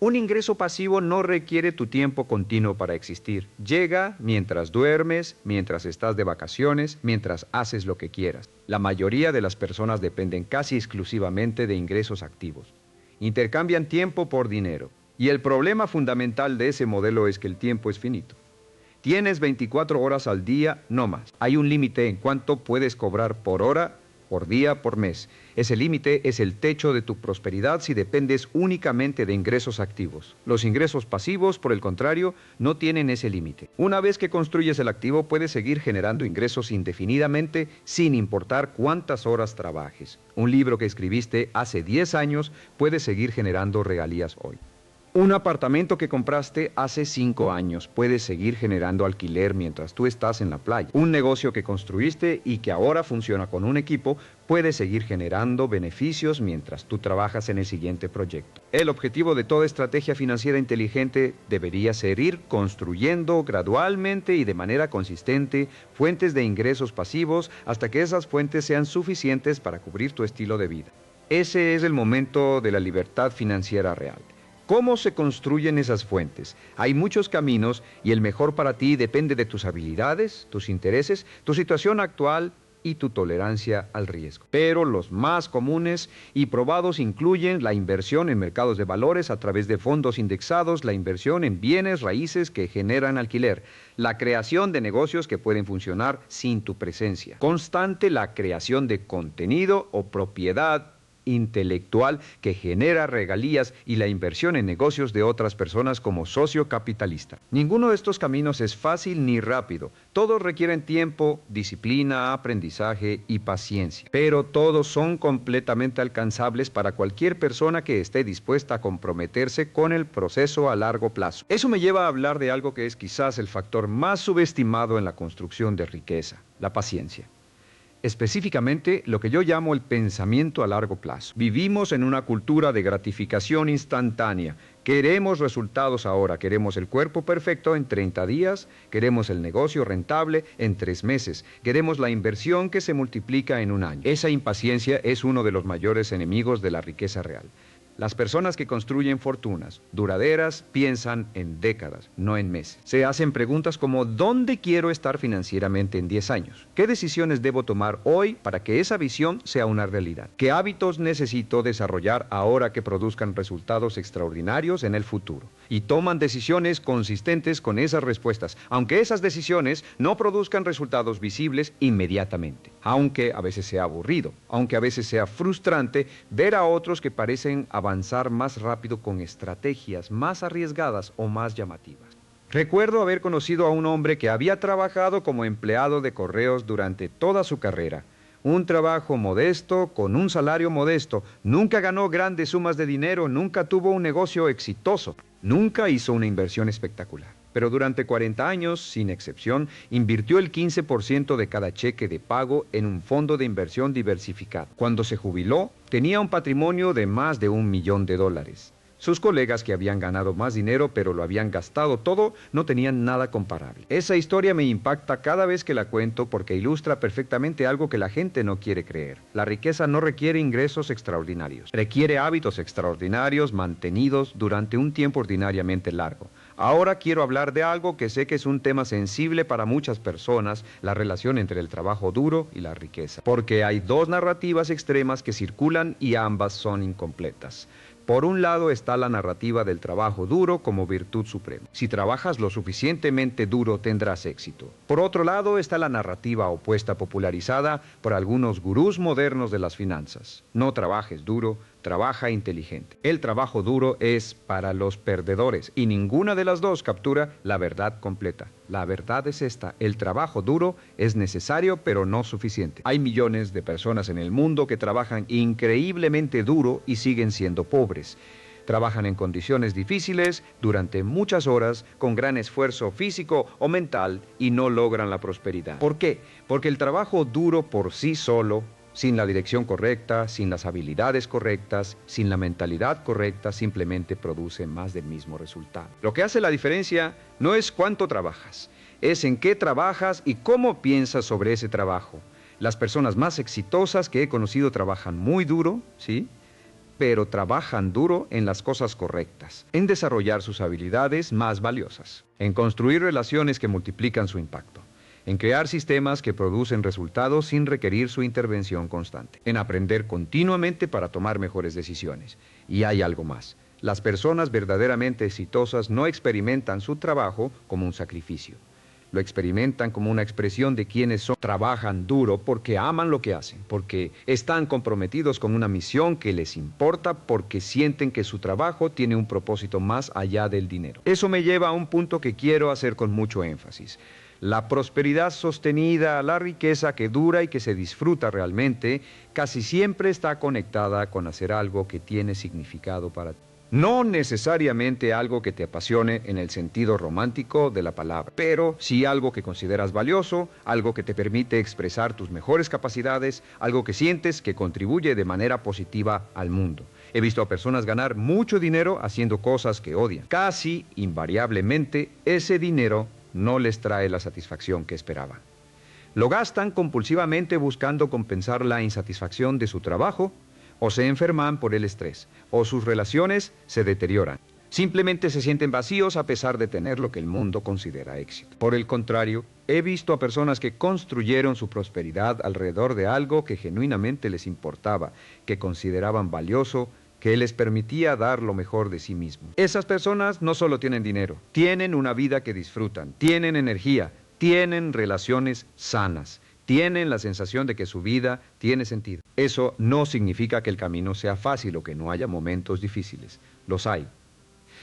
Un ingreso pasivo no requiere tu tiempo continuo para existir. Llega mientras duermes, mientras estás de vacaciones, mientras haces lo que quieras. La mayoría de las personas dependen casi exclusivamente de ingresos activos. Intercambian tiempo por dinero. Y el problema fundamental de ese modelo es que el tiempo es finito. Tienes 24 horas al día, no más. Hay un límite en cuánto puedes cobrar por hora, por día, por mes. Ese límite es el techo de tu prosperidad si dependes únicamente de ingresos activos. Los ingresos pasivos, por el contrario, no tienen ese límite. Una vez que construyes el activo, puedes seguir generando ingresos indefinidamente sin importar cuántas horas trabajes. Un libro que escribiste hace 10 años puede seguir generando regalías hoy. Un apartamento que compraste hace 5 años puede seguir generando alquiler mientras tú estás en la playa. Un negocio que construiste y que ahora funciona con un equipo puede seguir generando beneficios mientras tú trabajas en el siguiente proyecto. El objetivo de toda estrategia financiera inteligente debería ser ir construyendo gradualmente y de manera consistente fuentes de ingresos pasivos hasta que esas fuentes sean suficientes para cubrir tu estilo de vida. Ese es el momento de la libertad financiera real. ¿Cómo se construyen esas fuentes? Hay muchos caminos y el mejor para ti depende de tus habilidades, tus intereses, tu situación actual y tu tolerancia al riesgo. Pero los más comunes y probados incluyen la inversión en mercados de valores a través de fondos indexados, la inversión en bienes raíces que generan alquiler, la creación de negocios que pueden funcionar sin tu presencia, constante la creación de contenido o propiedad intelectual que genera regalías y la inversión en negocios de otras personas como socio capitalista. Ninguno de estos caminos es fácil ni rápido. Todos requieren tiempo, disciplina, aprendizaje y paciencia. Pero todos son completamente alcanzables para cualquier persona que esté dispuesta a comprometerse con el proceso a largo plazo. Eso me lleva a hablar de algo que es quizás el factor más subestimado en la construcción de riqueza, la paciencia. Específicamente, lo que yo llamo el pensamiento a largo plazo. Vivimos en una cultura de gratificación instantánea. Queremos resultados ahora, queremos el cuerpo perfecto en 30 días, queremos el negocio rentable en 3 meses, queremos la inversión que se multiplica en un año. Esa impaciencia es uno de los mayores enemigos de la riqueza real. Las personas que construyen fortunas duraderas piensan en décadas, no en meses. Se hacen preguntas como ¿dónde quiero estar financieramente en 10 años? ¿Qué decisiones debo tomar hoy para que esa visión sea una realidad? ¿Qué hábitos necesito desarrollar ahora que produzcan resultados extraordinarios en el futuro? Y toman decisiones consistentes con esas respuestas, aunque esas decisiones no produzcan resultados visibles inmediatamente. Aunque a veces sea aburrido, aunque a veces sea frustrante ver a otros que parecen avanzar más rápido con estrategias más arriesgadas o más llamativas. Recuerdo haber conocido a un hombre que había trabajado como empleado de correos durante toda su carrera. Un trabajo modesto, con un salario modesto, nunca ganó grandes sumas de dinero, nunca tuvo un negocio exitoso, nunca hizo una inversión espectacular. Pero durante 40 años, sin excepción, invirtió el 15% de cada cheque de pago en un fondo de inversión diversificado. Cuando se jubiló, tenía un patrimonio de más de $1 millón. Sus colegas que habían ganado más dinero pero lo habían gastado todo no tenían nada comparable. Esa historia me impacta cada vez que la cuento porque ilustra perfectamente algo que la gente no quiere creer. La riqueza no requiere ingresos extraordinarios. Requiere hábitos extraordinarios mantenidos durante un tiempo ordinariamente largo. Ahora quiero hablar de algo que sé que es un tema sensible para muchas personas, la relación entre el trabajo duro y la riqueza. Porque hay dos narrativas extremas que circulan y ambas son incompletas. Por un lado está la narrativa del trabajo duro como virtud suprema. Si trabajas lo suficientemente duro tendrás éxito. Por otro lado está la narrativa opuesta popularizada por algunos gurús modernos de las finanzas. No trabajes duro, trabaja inteligente. El trabajo duro es para los perdedores y ninguna de las dos captura la verdad completa. La verdad es esta: el trabajo duro es necesario pero no suficiente. Hay millones de personas en el mundo que trabajan increíblemente duro y siguen siendo pobres. Trabajan en condiciones difíciles durante muchas horas con gran esfuerzo físico o mental y no logran la prosperidad. ¿Por qué? Porque el trabajo duro por sí solo, sin la dirección correcta, sin las habilidades correctas, sin la mentalidad correcta, simplemente produce más del mismo resultado. Lo que hace la diferencia no es cuánto trabajas, es en qué trabajas y cómo piensas sobre ese trabajo. Las personas más exitosas que he conocido trabajan muy duro, ¿sí?, pero trabajan duro en las cosas correctas, en desarrollar sus habilidades más valiosas, en construir relaciones que multiplican su impacto, en crear sistemas que producen resultados sin requerir su intervención constante, en aprender continuamente para tomar mejores decisiones. Y hay algo más. Las personas verdaderamente exitosas no experimentan su trabajo como un sacrificio. Lo experimentan como una expresión de quienes son. Trabajan duro porque aman lo que hacen, porque están comprometidos con una misión que les importa, porque sienten que su trabajo tiene un propósito más allá del dinero. Eso me lleva a un punto que quiero hacer con mucho énfasis. La prosperidad sostenida, la riqueza que dura y que se disfruta realmente, casi siempre está conectada con hacer algo que tiene significado para ti. No necesariamente algo que te apasione en el sentido romántico de la palabra, pero sí algo que consideras valioso, algo que te permite expresar tus mejores capacidades, algo que sientes que contribuye de manera positiva al mundo. He visto a personas ganar mucho dinero haciendo cosas que odian. Casi invariablemente, ese dinero no les trae la satisfacción que esperaban. Lo gastan compulsivamente buscando compensar la insatisfacción de su trabajo, o se enferman por el estrés, o sus relaciones se deterioran. Simplemente se sienten vacíos a pesar de tener lo que el mundo considera éxito. Por el contrario, he visto a personas que construyeron su prosperidad alrededor de algo que genuinamente les importaba, que consideraban valioso, que les permitía dar lo mejor de sí mismos. Esas personas no solo tienen dinero, tienen una vida que disfrutan, tienen energía, tienen relaciones sanas, tienen la sensación de que su vida tiene sentido. Eso no significa que el camino sea fácil o que no haya momentos difíciles. Los hay.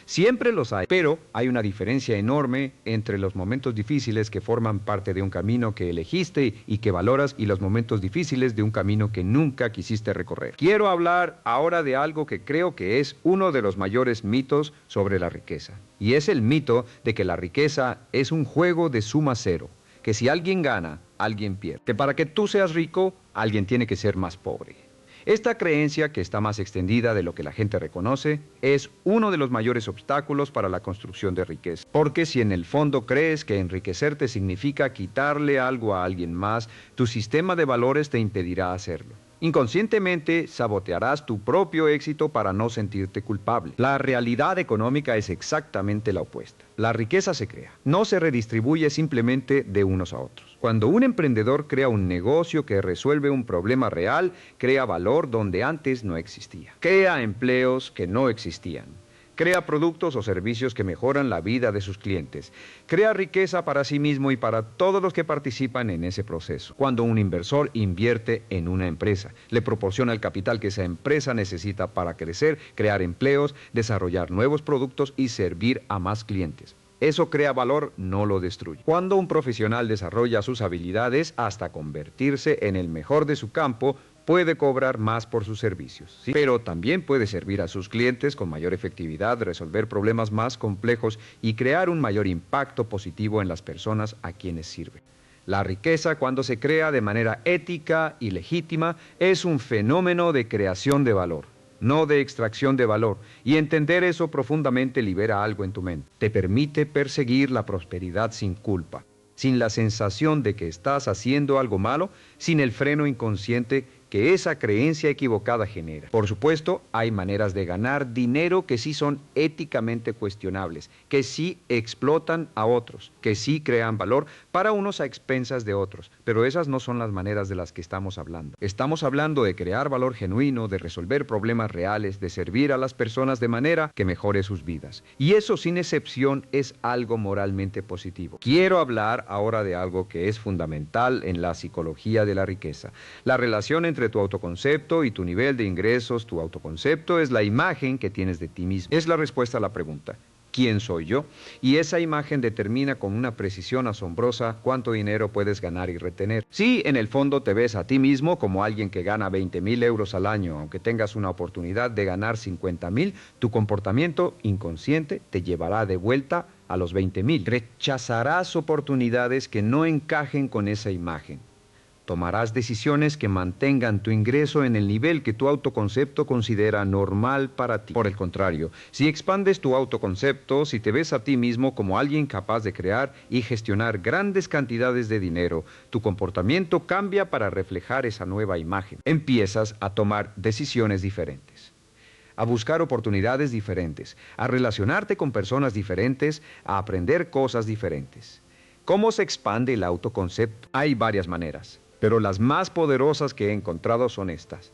Siempre los hay, pero hay una diferencia enorme entre los momentos difíciles que forman parte de un camino que elegiste y que valoras y los momentos difíciles de un camino que nunca quisiste recorrer. Quiero hablar ahora de algo que creo que es uno de los mayores mitos sobre la riqueza. Y es el mito de que la riqueza es un juego de suma cero, que si alguien gana, alguien pierde. Que para que tú seas rico, alguien tiene que ser más pobre. Esta creencia, que está más extendida de lo que la gente reconoce, es uno de los mayores obstáculos para la construcción de riqueza. Porque si en el fondo crees que enriquecerte significa quitarle algo a alguien más, tu sistema de valores te impedirá hacerlo. Inconscientemente sabotearás tu propio éxito para no sentirte culpable. La realidad económica es exactamente la opuesta. La riqueza se crea, no se redistribuye simplemente de unos a otros. Cuando un emprendedor crea un negocio que resuelve un problema real, crea valor donde antes no existía. Crea empleos que no existían. Crea productos o servicios que mejoran la vida de sus clientes. Crea riqueza para sí mismo y para todos los que participan en ese proceso. Cuando un inversor invierte en una empresa, le proporciona el capital que esa empresa necesita para crecer, crear empleos, desarrollar nuevos productos y servir a más clientes. Eso crea valor, no lo destruye. Cuando un profesional desarrolla sus habilidades hasta convertirse en el mejor de su campo, puede cobrar más por sus servicios, ¿sí? Pero también puede servir a sus clientes con mayor efectividad, resolver problemas más complejos y crear un mayor impacto positivo en las personas a quienes sirve. La riqueza, cuando se crea de manera ética y legítima, es un fenómeno de creación de valor, no de extracción de valor, y entender eso profundamente libera algo en tu mente. Te permite perseguir la prosperidad sin culpa, sin la sensación de que estás haciendo algo malo, sin el freno inconsciente que esa creencia equivocada genera. Por supuesto, hay maneras de ganar dinero que sí son éticamente cuestionables, que sí explotan a otros, que sí crean valor para unos a expensas de otros, pero esas no son las maneras de las que estamos hablando. Estamos hablando de crear valor genuino, de resolver problemas reales, de servir a las personas de manera que mejore sus vidas. Y eso, sin excepción, es algo moralmente positivo. Quiero hablar ahora de algo que es fundamental en la psicología de la riqueza, la relación entre tu autoconcepto y tu nivel de ingresos. Tu autoconcepto es la imagen que tienes de ti mismo. Es la respuesta a la pregunta: ¿quién soy yo? Y esa imagen determina con una precisión asombrosa cuánto dinero puedes ganar y retener. Si en el fondo te ves a ti mismo como alguien que gana 20.000 euros al año, aunque tengas una oportunidad de ganar 50.000, tu comportamiento inconsciente te llevará de vuelta a los 20.000. Rechazarás oportunidades que no encajen con esa imagen. Tomarás decisiones que mantengan tu ingreso en el nivel que tu autoconcepto considera normal para ti. Por el contrario, si expandes tu autoconcepto, si te ves a ti mismo como alguien capaz de crear y gestionar grandes cantidades de dinero, tu comportamiento cambia para reflejar esa nueva imagen. Empiezas a tomar decisiones diferentes, a buscar oportunidades diferentes, a relacionarte con personas diferentes, a aprender cosas diferentes. ¿Cómo se expande el autoconcepto? Hay varias maneras, pero las más poderosas que he encontrado son estas.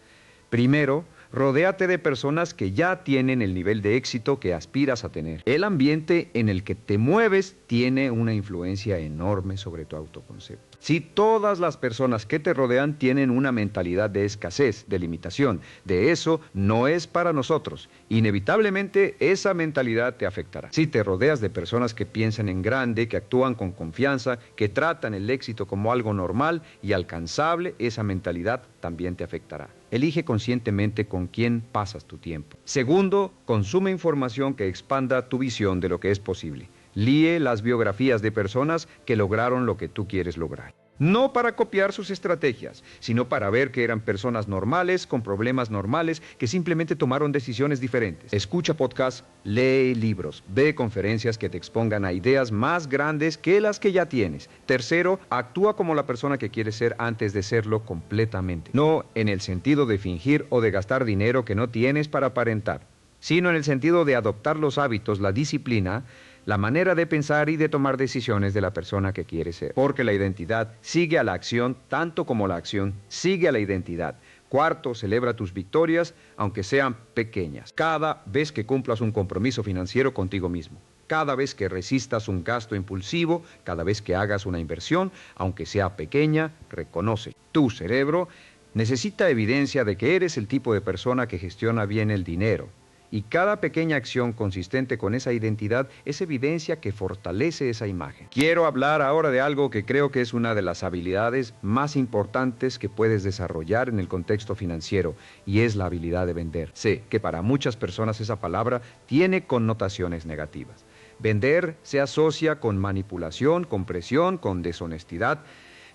Primero, rodéate de personas que ya tienen el nivel de éxito que aspiras a tener. El ambiente en el que te mueves tiene una influencia enorme sobre tu autoconcepto. Si todas las personas que te rodean tienen una mentalidad de escasez, de limitación, de eso no es para nosotros, inevitablemente esa mentalidad te afectará. Si te rodeas de personas que piensan en grande, que actúan con confianza, que tratan el éxito como algo normal y alcanzable, esa mentalidad también te afectará. Elige conscientemente con quién pasas tu tiempo. Segundo, consume información que expanda tu visión de lo que es posible. Lee las biografías de personas que lograron lo que tú quieres lograr. No para copiar sus estrategias, sino para ver que eran personas normales, con problemas normales, que simplemente tomaron decisiones diferentes. Escucha podcasts, lee libros, ve conferencias que te expongan a ideas más grandes que las que ya tienes. Tercero, actúa como la persona que quieres ser antes de serlo completamente. No en el sentido de fingir o de gastar dinero que no tienes para aparentar, sino en el sentido de adoptar los hábitos, la disciplina, la manera de pensar y de tomar decisiones de la persona que quiere ser. Porque la identidad sigue a la acción tanto como la acción sigue a la identidad. Cuarto, celebra tus victorias, aunque sean pequeñas. Cada vez que cumplas un compromiso financiero contigo mismo, cada vez que resistas un gasto impulsivo, cada vez que hagas una inversión, aunque sea pequeña, reconoce. Tu cerebro necesita evidencia de que eres el tipo de persona que gestiona bien el dinero. Y cada pequeña acción consistente con esa identidad es evidencia que fortalece esa imagen. Quiero hablar ahora de algo que creo que es una de las habilidades más importantes que puedes desarrollar en el contexto financiero, y es la habilidad de vender. Sé que para muchas personas esa palabra tiene connotaciones negativas. Vender se asocia con manipulación, con presión, con deshonestidad,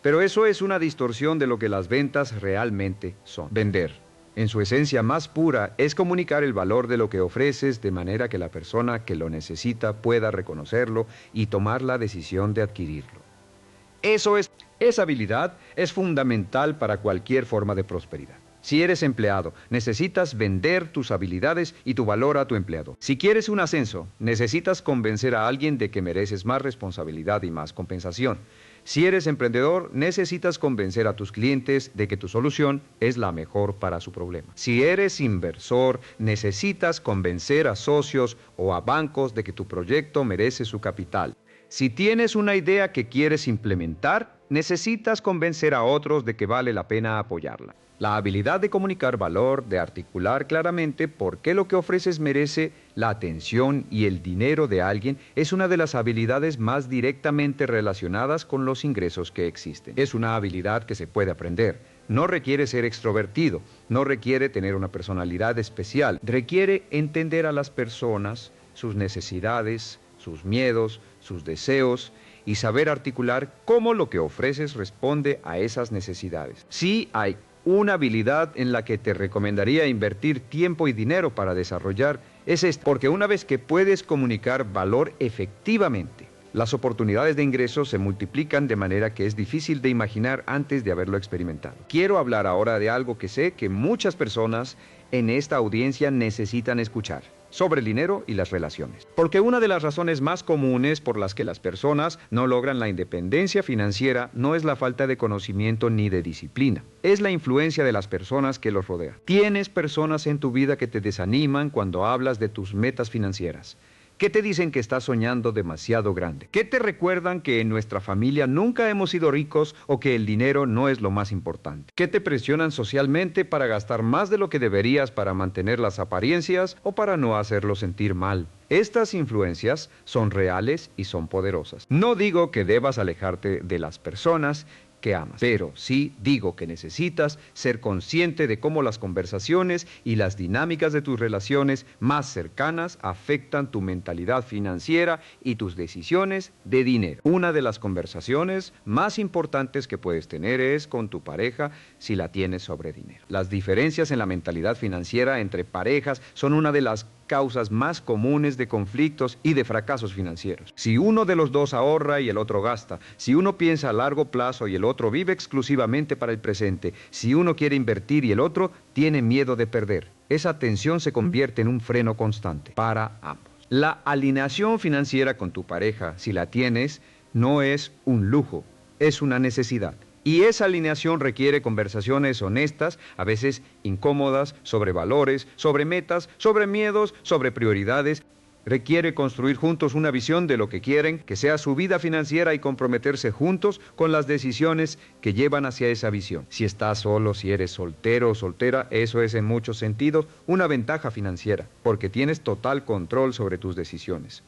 pero eso es una distorsión de lo que las ventas realmente son. Vender, en su esencia más pura, es comunicar el valor de lo que ofreces de manera que la persona que lo necesita pueda reconocerlo y tomar la decisión de adquirirlo. Esa habilidad es fundamental para cualquier forma de prosperidad. Si eres empleado, necesitas vender tus habilidades y tu valor a tu empleador. Si quieres un ascenso, necesitas convencer a alguien de que mereces más responsabilidad y más compensación. Si eres emprendedor, necesitas convencer a tus clientes de que tu solución es la mejor para su problema. Si eres inversor, necesitas convencer a socios o a bancos de que tu proyecto merece su capital. Si tienes una idea que quieres implementar, necesitas convencer a otros de que vale la pena apoyarla. La habilidad de comunicar valor, de articular claramente por qué lo que ofreces merece la atención y el dinero de alguien, es una de las habilidades más directamente relacionadas con los ingresos que existen. Es una habilidad que se puede aprender. No requiere ser extrovertido, no requiere tener una personalidad especial, requiere entender a las personas, sus necesidades, sus miedos, sus deseos, y saber articular cómo lo que ofreces responde a esas necesidades. Sí hay una habilidad en la que te recomendaría invertir tiempo y dinero para desarrollar, es esta, porque una vez que puedes comunicar valor efectivamente, las oportunidades de ingresos se multiplican de manera que es difícil de imaginar antes de haberlo experimentado. Quiero hablar ahora de algo que sé que muchas personas en esta audiencia necesitan escuchar, sobre el dinero y las relaciones. Porque una de las razones más comunes por las que las personas no logran la independencia financiera no es la falta de conocimiento ni de disciplina, es la influencia de las personas que los rodean. Tienes personas en tu vida que te desaniman cuando hablas de tus metas financieras. ¿Qué te dicen que estás soñando demasiado grande? ¿Qué te recuerdan que en nuestra familia nunca hemos sido ricos o que el dinero no es lo más importante? ¿Qué te presionan socialmente para gastar más de lo que deberías para mantener las apariencias o para no hacerlo sentir mal? Estas influencias son reales y son poderosas. No digo que debas alejarte de las personas que amas, pero sí digo que necesitas ser consciente de cómo las conversaciones y las dinámicas de tus relaciones más cercanas afectan tu mentalidad financiera y tus decisiones de dinero. Una de las conversaciones más importantes que puedes tener es con tu pareja si la tienes sobre dinero. Las diferencias en la mentalidad financiera entre parejas son una de las causas más comunes de conflictos y de fracasos financieros. Si uno de los dos ahorra y el otro gasta, si uno piensa a largo plazo y el otro vive exclusivamente para el presente, si uno quiere invertir y el otro tiene miedo de perder, esa tensión se convierte en un freno constante para ambos. La alineación financiera con tu pareja, si la tienes, no es un lujo, es una necesidad. Y esa alineación requiere conversaciones honestas, a veces incómodas, sobre valores, sobre metas, sobre miedos, sobre prioridades. Requiere construir juntos una visión de lo que quieren, que sea su vida financiera y comprometerse juntos con las decisiones que llevan hacia esa visión. Si estás solo, si eres soltero o soltera, eso es en muchos sentidos una ventaja financiera, porque tienes total control sobre tus decisiones.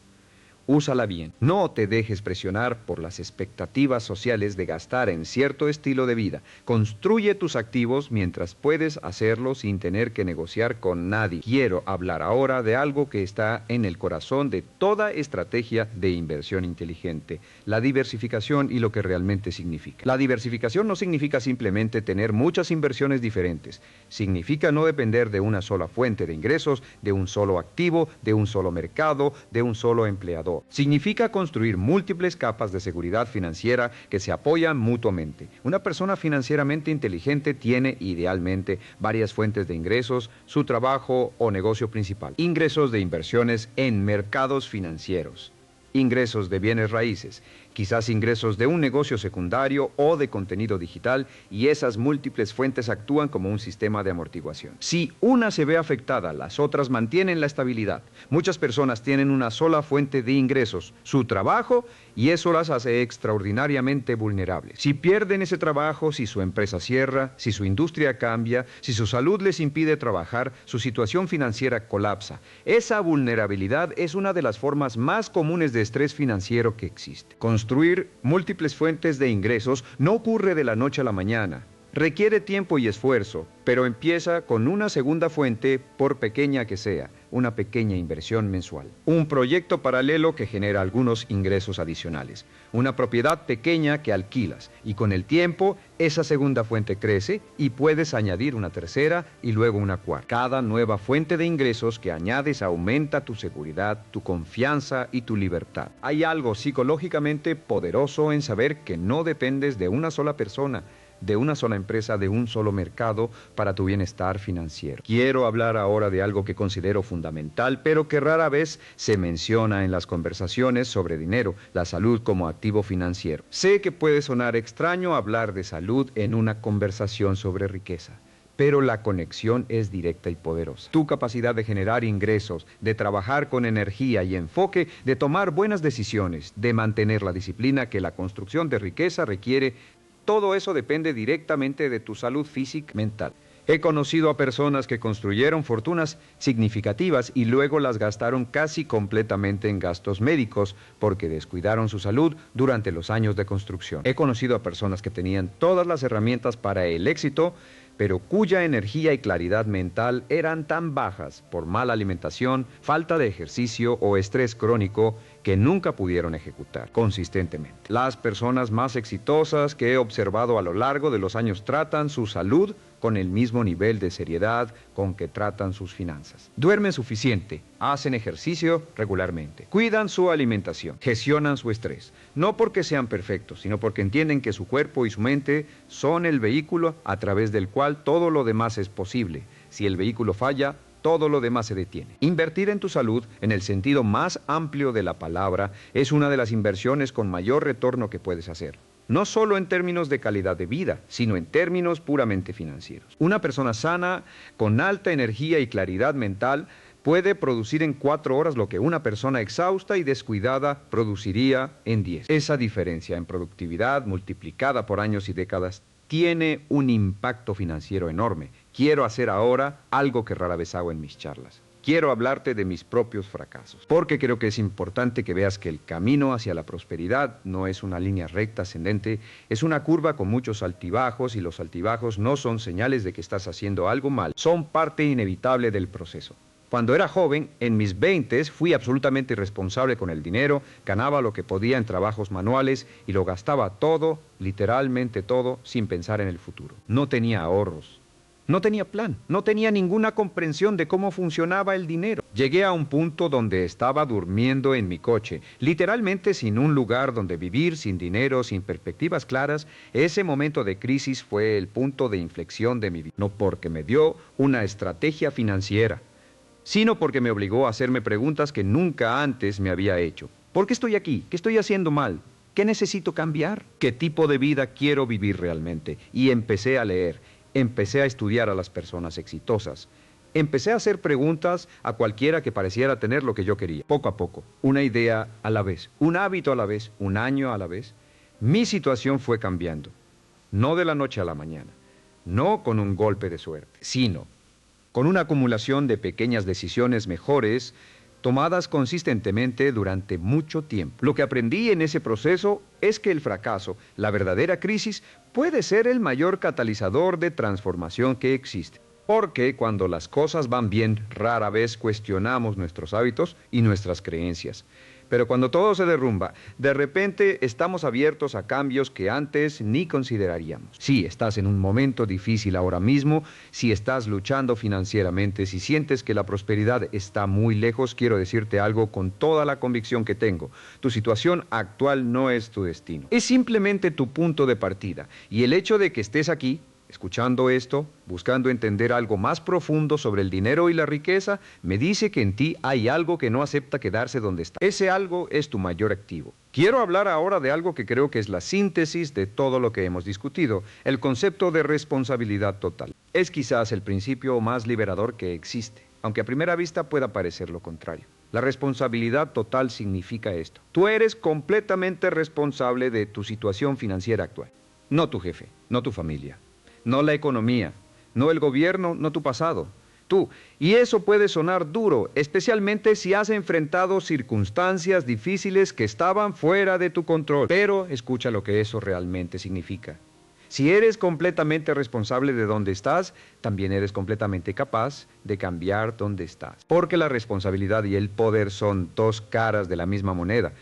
Úsala bien. No te dejes presionar por las expectativas sociales de gastar en cierto estilo de vida. Construye tus activos mientras puedes hacerlo sin tener que negociar con nadie. Quiero hablar ahora de algo que está en el corazón de toda estrategia de inversión inteligente: la diversificación y lo que realmente significa. La diversificación no significa simplemente tener muchas inversiones diferentes. Significa no depender de una sola fuente de ingresos, de un solo activo, de un solo mercado, de un solo empleador. Significa construir múltiples capas de seguridad financiera que se apoyan mutuamente. Una persona financieramente inteligente tiene idealmente varias fuentes de ingresos, su trabajo o negocio principal. Ingresos de inversiones en mercados financieros. Ingresos de bienes raíces, quizás ingresos de un negocio secundario o de contenido digital, y esas múltiples fuentes actúan como un sistema de amortiguación. Si una se ve afectada, las otras mantienen la estabilidad. Muchas personas tienen una sola fuente de ingresos, su trabajo, y eso las hace extraordinariamente vulnerables. Si pierden ese trabajo, si su empresa cierra, si su industria cambia, si su salud les impide trabajar, su situación financiera colapsa. Esa vulnerabilidad es una de las formas más comunes de estrés financiero que existe. Construir múltiples fuentes de ingresos no ocurre de la noche a la mañana. Requiere tiempo y esfuerzo, pero empieza con una segunda fuente, por pequeña que sea, una pequeña inversión mensual. Un proyecto paralelo que genera algunos ingresos adicionales. Una propiedad pequeña que alquilas, y con el tiempo esa segunda fuente crece y puedes añadir una tercera y luego una cuarta. Cada nueva fuente de ingresos que añades aumenta tu seguridad, tu confianza y tu libertad. Hay algo psicológicamente poderoso en saber que no dependes de una sola persona, de una sola empresa, de un solo mercado para tu bienestar financiero. Quiero hablar ahora de algo que considero fundamental, pero que rara vez se menciona en las conversaciones sobre dinero: la salud como activo financiero. Sé que puede sonar extraño hablar de salud en una conversación sobre riqueza, pero la conexión es directa y poderosa. Tu capacidad de generar ingresos, de trabajar con energía y enfoque, de tomar buenas decisiones, de mantener la disciplina que la construcción de riqueza requiere, todo eso depende directamente de tu salud física y mental. He conocido a personas que construyeron fortunas significativas y luego las gastaron casi completamente en gastos médicos porque descuidaron su salud durante los años de construcción. He conocido a personas que tenían todas las herramientas para el éxito, pero cuya energía y claridad mental eran tan bajas por mala alimentación, falta de ejercicio o estrés crónico que nunca pudieron ejecutar consistentemente. Las personas más exitosas que he observado a lo largo de los años tratan su salud con el mismo nivel de seriedad con que tratan sus finanzas. Duermen suficiente, hacen ejercicio regularmente, cuidan su alimentación, gestionan su estrés, no porque sean perfectos, sino porque entienden que su cuerpo y su mente son el vehículo a través del cual todo lo demás es posible. Si el vehículo falla, todo lo demás se detiene. Invertir en tu salud, en el sentido más amplio de la palabra, es una de las inversiones con mayor retorno que puedes hacer. No solo en términos de calidad de vida, sino en términos puramente financieros. Una persona sana, con alta energía y claridad mental, puede producir en 4 horas lo que una persona exhausta y descuidada produciría en 10. Esa diferencia en productividad multiplicada por años y décadas tiene un impacto financiero enorme. Quiero hacer ahora algo que rara vez hago en mis charlas. Quiero hablarte de mis propios fracasos, porque creo que es importante que veas que el camino hacia la prosperidad no es una línea recta ascendente, es una curva con muchos altibajos, y los altibajos no son señales de que estás haciendo algo mal, son parte inevitable del proceso. Cuando era joven, en mis 20s, fui absolutamente irresponsable con el dinero, ganaba lo que podía en trabajos manuales y lo gastaba todo, literalmente todo, sin pensar en el futuro. No tenía ahorros. No tenía plan, no tenía ninguna comprensión de cómo funcionaba el dinero. Llegué a un punto donde estaba durmiendo en mi coche, literalmente sin un lugar donde vivir, sin dinero, sin perspectivas claras. Ese momento de crisis fue el punto de inflexión de mi vida. No porque me dio una estrategia financiera, sino porque me obligó a hacerme preguntas que nunca antes me había hecho. ¿Por qué estoy aquí? ¿Qué estoy haciendo mal? ¿Qué necesito cambiar? ¿Qué tipo de vida quiero vivir realmente? Y empecé a leer. Empecé a estudiar a las personas exitosas. Empecé a hacer preguntas a cualquiera que pareciera tener lo que yo quería. Poco a poco, una idea a la vez, un hábito a la vez, un año a la vez, mi situación fue cambiando. No de la noche a la mañana, no con un golpe de suerte, sino con una acumulación de pequeñas decisiones mejores tomadas consistentemente durante mucho tiempo. Lo que aprendí en ese proceso es que el fracaso, la verdadera crisis, puede ser el mayor catalizador de transformación que existe. Porque cuando las cosas van bien, rara vez cuestionamos nuestros hábitos y nuestras creencias. Pero cuando todo se derrumba, de repente estamos abiertos a cambios que antes ni consideraríamos. Si estás en un momento difícil ahora mismo, si estás luchando financieramente, si sientes que la prosperidad está muy lejos, quiero decirte algo con toda la convicción que tengo. Tu situación actual no es tu destino. Es simplemente tu punto de partida. Y el hecho de que estés aquí, escuchando esto, buscando entender algo más profundo sobre el dinero y la riqueza, me dice que en ti hay algo que no acepta quedarse donde está. Ese algo es tu mayor activo. Quiero hablar ahora de algo que creo que es la síntesis de todo lo que hemos discutido, el concepto de responsabilidad total. Es quizás el principio más liberador que existe, aunque a primera vista pueda parecer lo contrario. La responsabilidad total significa esto. Tú eres completamente responsable de tu situación financiera actual. No tu jefe, no tu familia. No la economía, no el gobierno, no tu pasado, tú. Y eso puede sonar duro, especialmente si has enfrentado circunstancias difíciles que estaban fuera de tu control. Pero escucha lo que eso realmente significa. Si eres completamente responsable de dónde estás, también eres completamente capaz de cambiar dónde estás. Porque la responsabilidad y el poder son dos caras de la misma moneda.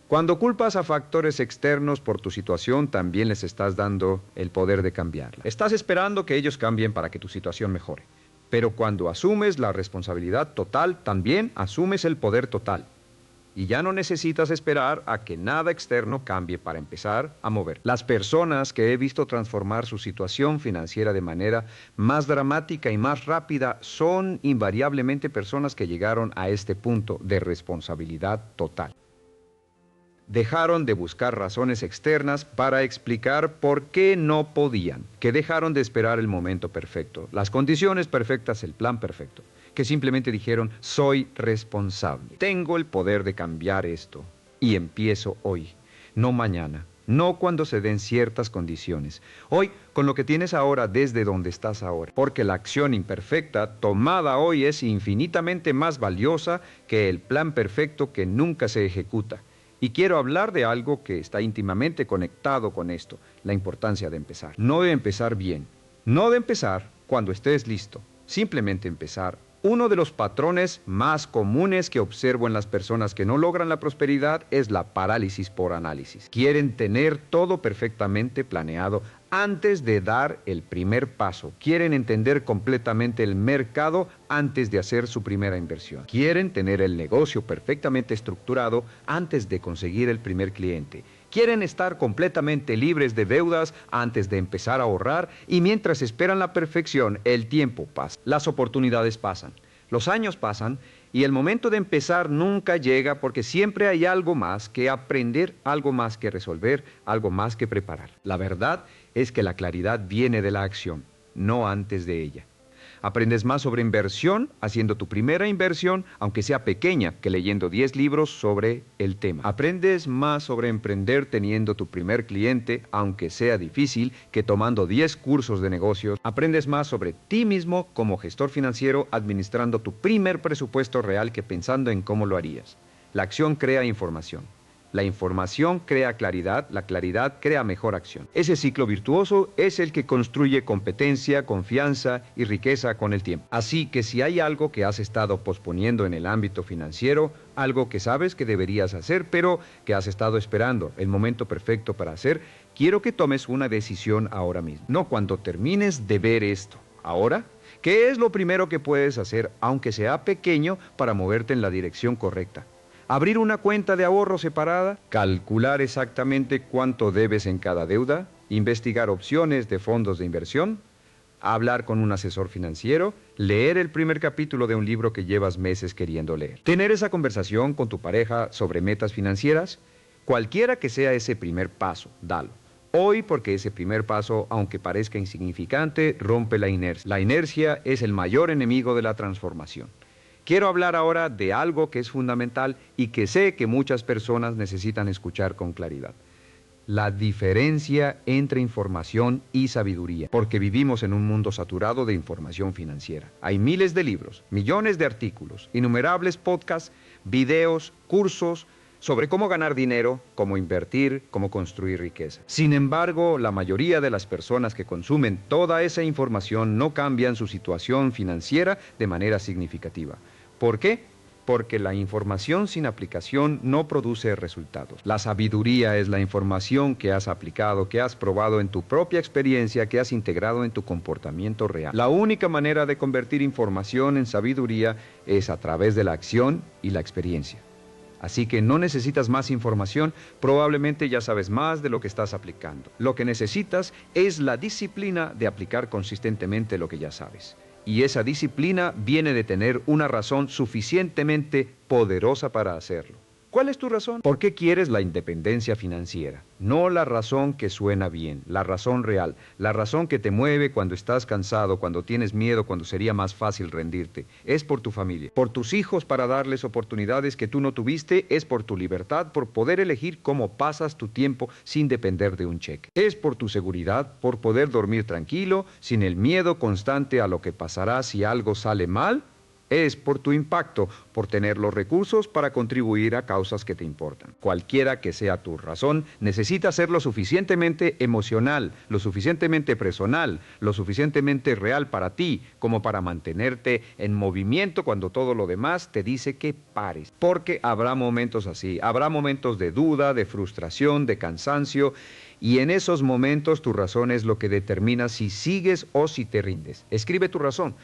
Cuando culpas a factores externos por tu situación, también les estás dando el poder de cambiarla. Estás esperando que ellos cambien para que tu situación mejore. Pero cuando asumes la responsabilidad total, también asumes el poder total. Y ya no necesitas esperar a que nada externo cambie para empezar a mover. Las personas que he visto transformar su situación financiera de manera más dramática y más rápida son invariablemente personas que llegaron a este punto de responsabilidad total. Dejaron de buscar razones externas para explicar por qué no podían, que dejaron de esperar el momento perfecto, las condiciones perfectas, el plan perfecto, que simplemente dijeron, soy responsable, tengo el poder de cambiar esto y empiezo hoy, no mañana, no cuando se den ciertas condiciones, hoy con lo que tienes ahora desde donde estás ahora, porque la acción imperfecta tomada hoy es infinitamente más valiosa que el plan perfecto que nunca se ejecuta. Y quiero hablar de algo que está íntimamente conectado con esto, la importancia de empezar. No de empezar bien, no de empezar cuando estés listo, simplemente empezar. Uno de los patrones más comunes que observo en las personas que no logran la prosperidad es la parálisis por análisis. Quieren tener todo perfectamente planeado antes de dar el primer paso. Quieren entender completamente el mercado antes de hacer su primera inversión. Quieren tener el negocio perfectamente estructurado antes de conseguir el primer cliente. Quieren estar completamente libres de deudas antes de empezar a ahorrar, y mientras esperan la perfección, el tiempo pasa. Las oportunidades pasan, los años pasan y el momento de empezar nunca llega, porque siempre hay algo más que aprender, algo más que resolver, algo más que preparar. La verdad es que la claridad viene de la acción, no antes de ella. Aprendes más sobre inversión haciendo tu primera inversión, aunque sea pequeña, que leyendo 10 libros sobre el tema. Aprendes más sobre emprender teniendo tu primer cliente, aunque sea difícil, que tomando 10 cursos de negocios. Aprendes más sobre ti mismo como gestor financiero administrando tu primer presupuesto real que pensando en cómo lo harías. La acción crea información. La información crea claridad, la claridad crea mejor acción. Ese ciclo virtuoso es el que construye competencia, confianza y riqueza con el tiempo. Así que si hay algo que has estado posponiendo en el ámbito financiero, algo que sabes que deberías hacer, pero que has estado esperando el momento perfecto para hacer, quiero que tomes una decisión ahora mismo. No cuando termines de ver esto. Ahora, ¿qué es lo primero que puedes hacer, aunque sea pequeño, para moverte en la dirección correcta? Abrir una cuenta de ahorro separada, calcular exactamente cuánto debes en cada deuda, investigar opciones de fondos de inversión, hablar con un asesor financiero, leer el primer capítulo de un libro que llevas meses queriendo leer. Tener esa conversación con tu pareja sobre metas financieras, cualquiera que sea ese primer paso, dalo. Hoy, porque ese primer paso, aunque parezca insignificante, rompe la inercia. La inercia es el mayor enemigo de la transformación. Quiero hablar ahora de algo que es fundamental y que sé que muchas personas necesitan escuchar con claridad. La diferencia entre información y sabiduría, porque vivimos en un mundo saturado de información financiera. Hay miles de libros, millones de artículos, innumerables podcasts, videos, cursos sobre cómo ganar dinero, cómo invertir, cómo construir riqueza. Sin embargo, la mayoría de las personas que consumen toda esa información no cambian su situación financiera de manera significativa. ¿Por qué? Porque la información sin aplicación no produce resultados. La sabiduría es la información que has aplicado, que has probado en tu propia experiencia, que has integrado en tu comportamiento real. La única manera de convertir información en sabiduría es a través de la acción y la experiencia. Así que no necesitas más información, probablemente ya sabes más de lo que estás aplicando. Lo que necesitas es la disciplina de aplicar consistentemente lo que ya sabes. Y esa disciplina viene de tener una razón suficientemente poderosa para hacerlo. ¿Cuál es tu razón? ¿Por qué quieres la independencia financiera? No la razón que suena bien, la razón real, la razón que te mueve cuando estás cansado, cuando tienes miedo, cuando sería más fácil rendirte. Es por tu familia, por tus hijos para darles oportunidades que tú no tuviste, es por tu libertad, por poder elegir cómo pasas tu tiempo sin depender de un cheque. Es por tu seguridad, por poder dormir tranquilo, sin el miedo constante a lo que pasará si algo sale mal. Es por tu impacto, por tener los recursos para contribuir a causas que te importan. Cualquiera que sea tu razón, necesita ser lo suficientemente emocional, lo suficientemente personal, lo suficientemente real para ti, como para mantenerte en movimiento cuando todo lo demás te dice que pares. Porque habrá momentos así, habrá momentos de duda, de frustración, de cansancio, y en esos momentos tu razón es lo que determina si sigues o si te rindes. Escribe tu razón.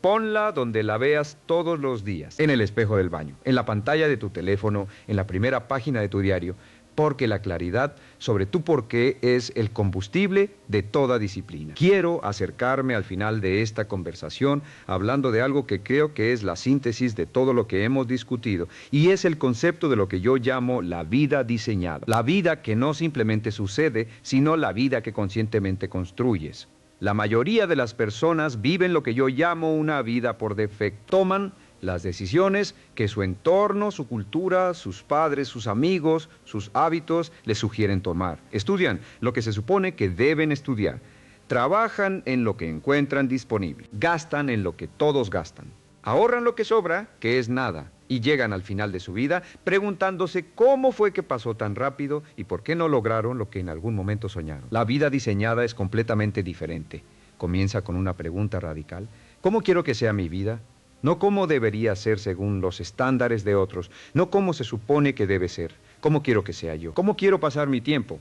Ponla donde la veas todos los días, en el espejo del baño, en la pantalla de tu teléfono, en la primera página de tu diario, porque la claridad sobre tu porqué es el combustible de toda disciplina. Quiero acercarme al final de esta conversación hablando de algo que creo que es la síntesis de todo lo que hemos discutido, y es el concepto de lo que yo llamo la vida diseñada. La vida que no simplemente sucede, sino la vida que conscientemente construyes. La mayoría de las personas viven lo que yo llamo una vida por defecto. Toman las decisiones que su entorno, su cultura, sus padres, sus amigos, sus hábitos les sugieren tomar. Estudian lo que se supone que deben estudiar. Trabajan en lo que encuentran disponible. Gastan en lo que todos gastan. Ahorran lo que sobra, que es nada. Y llegan al final de su vida preguntándose cómo fue que pasó tan rápido y por qué no lograron lo que en algún momento soñaron. La vida diseñada es completamente diferente. Comienza con una pregunta radical. ¿Cómo quiero que sea mi vida? No cómo debería ser según los estándares de otros, no cómo se supone que debe ser. ¿Cómo quiero que sea yo? ¿Cómo quiero pasar mi tiempo?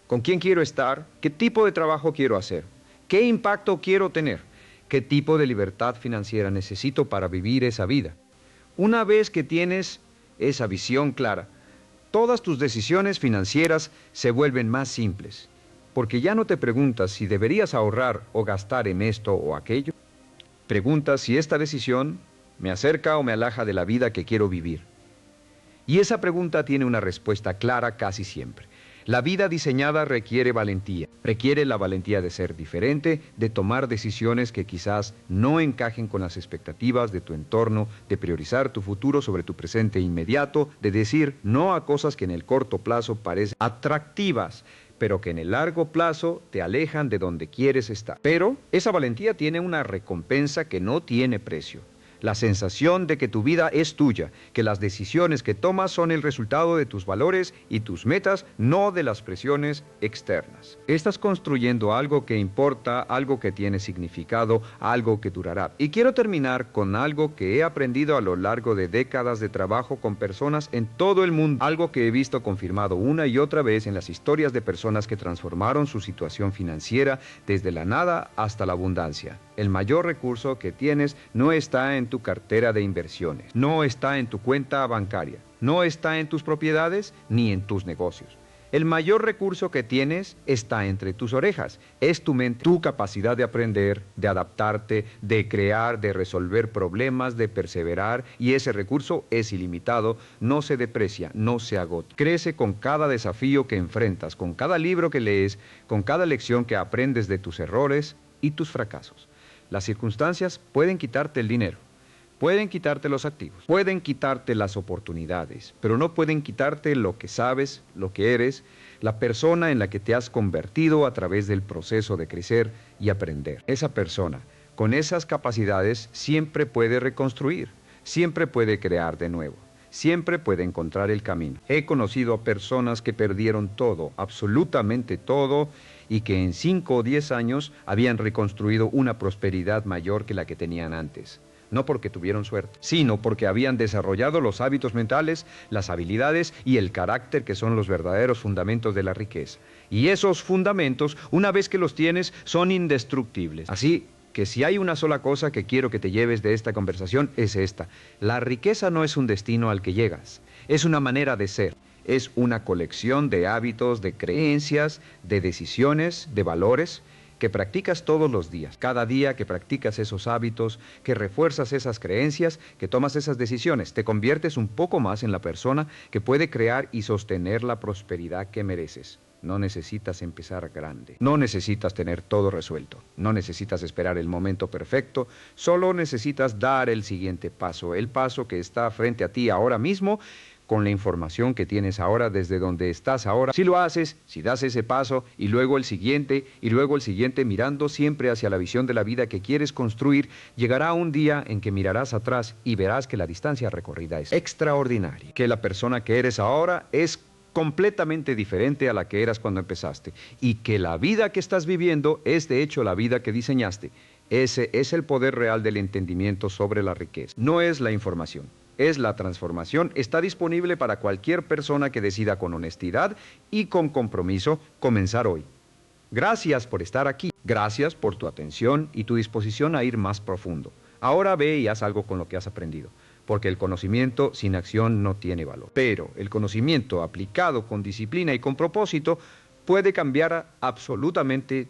¿Con quién quiero estar? ¿Qué tipo de trabajo quiero hacer? ¿Qué impacto quiero tener? ¿Qué tipo de libertad financiera necesito para vivir esa vida? Una vez que tienes esa visión clara, todas tus decisiones financieras se vuelven más simples, porque ya no te preguntas si deberías ahorrar o gastar en esto o aquello. Preguntas si esta decisión me acerca o me aleja de la vida que quiero vivir. Y esa pregunta tiene una respuesta clara casi siempre. La vida diseñada requiere valentía. Requiere la valentía de ser diferente, de tomar decisiones que quizás no encajen con las expectativas de tu entorno, de priorizar tu futuro sobre tu presente inmediato, de decir no a cosas que en el corto plazo parecen atractivas, pero que en el largo plazo te alejan de donde quieres estar. Pero esa valentía tiene una recompensa que no tiene precio. La sensación de que tu vida es tuya, que las decisiones que tomas son el resultado de tus valores y tus metas, no de las presiones externas. Estás construyendo algo que importa, algo que tiene significado, algo que durará. Y quiero terminar con algo que he aprendido a lo largo de décadas de trabajo con personas en todo el mundo, algo que he visto confirmado una y otra vez en las historias de personas que transformaron su situación financiera desde la nada hasta la abundancia. El mayor recurso que tienes no está en tu cartera de inversiones, no está en tu cuenta bancaria, no está en tus propiedades ni en tus negocios. El mayor recurso que tienes está entre tus orejas, es tu mente, tu capacidad de aprender, de adaptarte, de crear, de resolver problemas, de perseverar, y ese recurso es ilimitado, no se deprecia, no se agota. Crece con cada desafío que enfrentas, con cada libro que lees, con cada lección que aprendes de tus errores y tus fracasos. Las circunstancias pueden quitarte el dinero, pueden quitarte los activos, pueden quitarte las oportunidades, pero no pueden quitarte lo que sabes, lo que eres, la persona en la que te has convertido a través del proceso de crecer y aprender. Esa persona, con esas capacidades, siempre puede reconstruir, siempre puede crear de nuevo. Siempre puede encontrar el camino. He conocido a personas que perdieron todo, absolutamente todo, y que en 5 o 10 años habían reconstruido una prosperidad mayor que la que tenían antes. No porque tuvieron suerte, sino porque habían desarrollado los hábitos mentales, las habilidades y el carácter que son los verdaderos fundamentos de la riqueza. Y esos fundamentos, una vez que los tienes, son indestructibles. Así que si hay una sola cosa que quiero que te lleves de esta conversación, es esta. La riqueza no es un destino al que llegas, es una manera de ser. Es una colección de hábitos, de creencias, de decisiones, de valores que practicas todos los días. Cada día que practicas esos hábitos, que refuerzas esas creencias, que tomas esas decisiones, te conviertes un poco más en la persona que puede crear y sostener la prosperidad que mereces. No necesitas empezar grande, no necesitas tener todo resuelto, no necesitas esperar el momento perfecto, solo necesitas dar el siguiente paso, el paso que está frente a ti ahora mismo, con la información que tienes ahora desde donde estás ahora. Si lo haces, si das ese paso y luego el siguiente y luego el siguiente, mirando siempre hacia la visión de la vida que quieres construir, llegará un día en que mirarás atrás y verás que la distancia recorrida es extraordinaria, que la persona que eres ahora es completamente diferente a la que eras cuando empezaste y que la vida que estás viviendo es de hecho la vida que diseñaste. Ese es el poder real del entendimiento sobre la riqueza. No es la información. Es la transformación, está disponible para cualquier persona que decida con honestidad y con compromiso comenzar hoy. Gracias por estar aquí, gracias por tu atención y tu disposición a ir más profundo. Ahora ve y haz algo con lo que has aprendido, porque el conocimiento sin acción no tiene valor. Pero el conocimiento aplicado con disciplina y con propósito puede cambiar absolutamente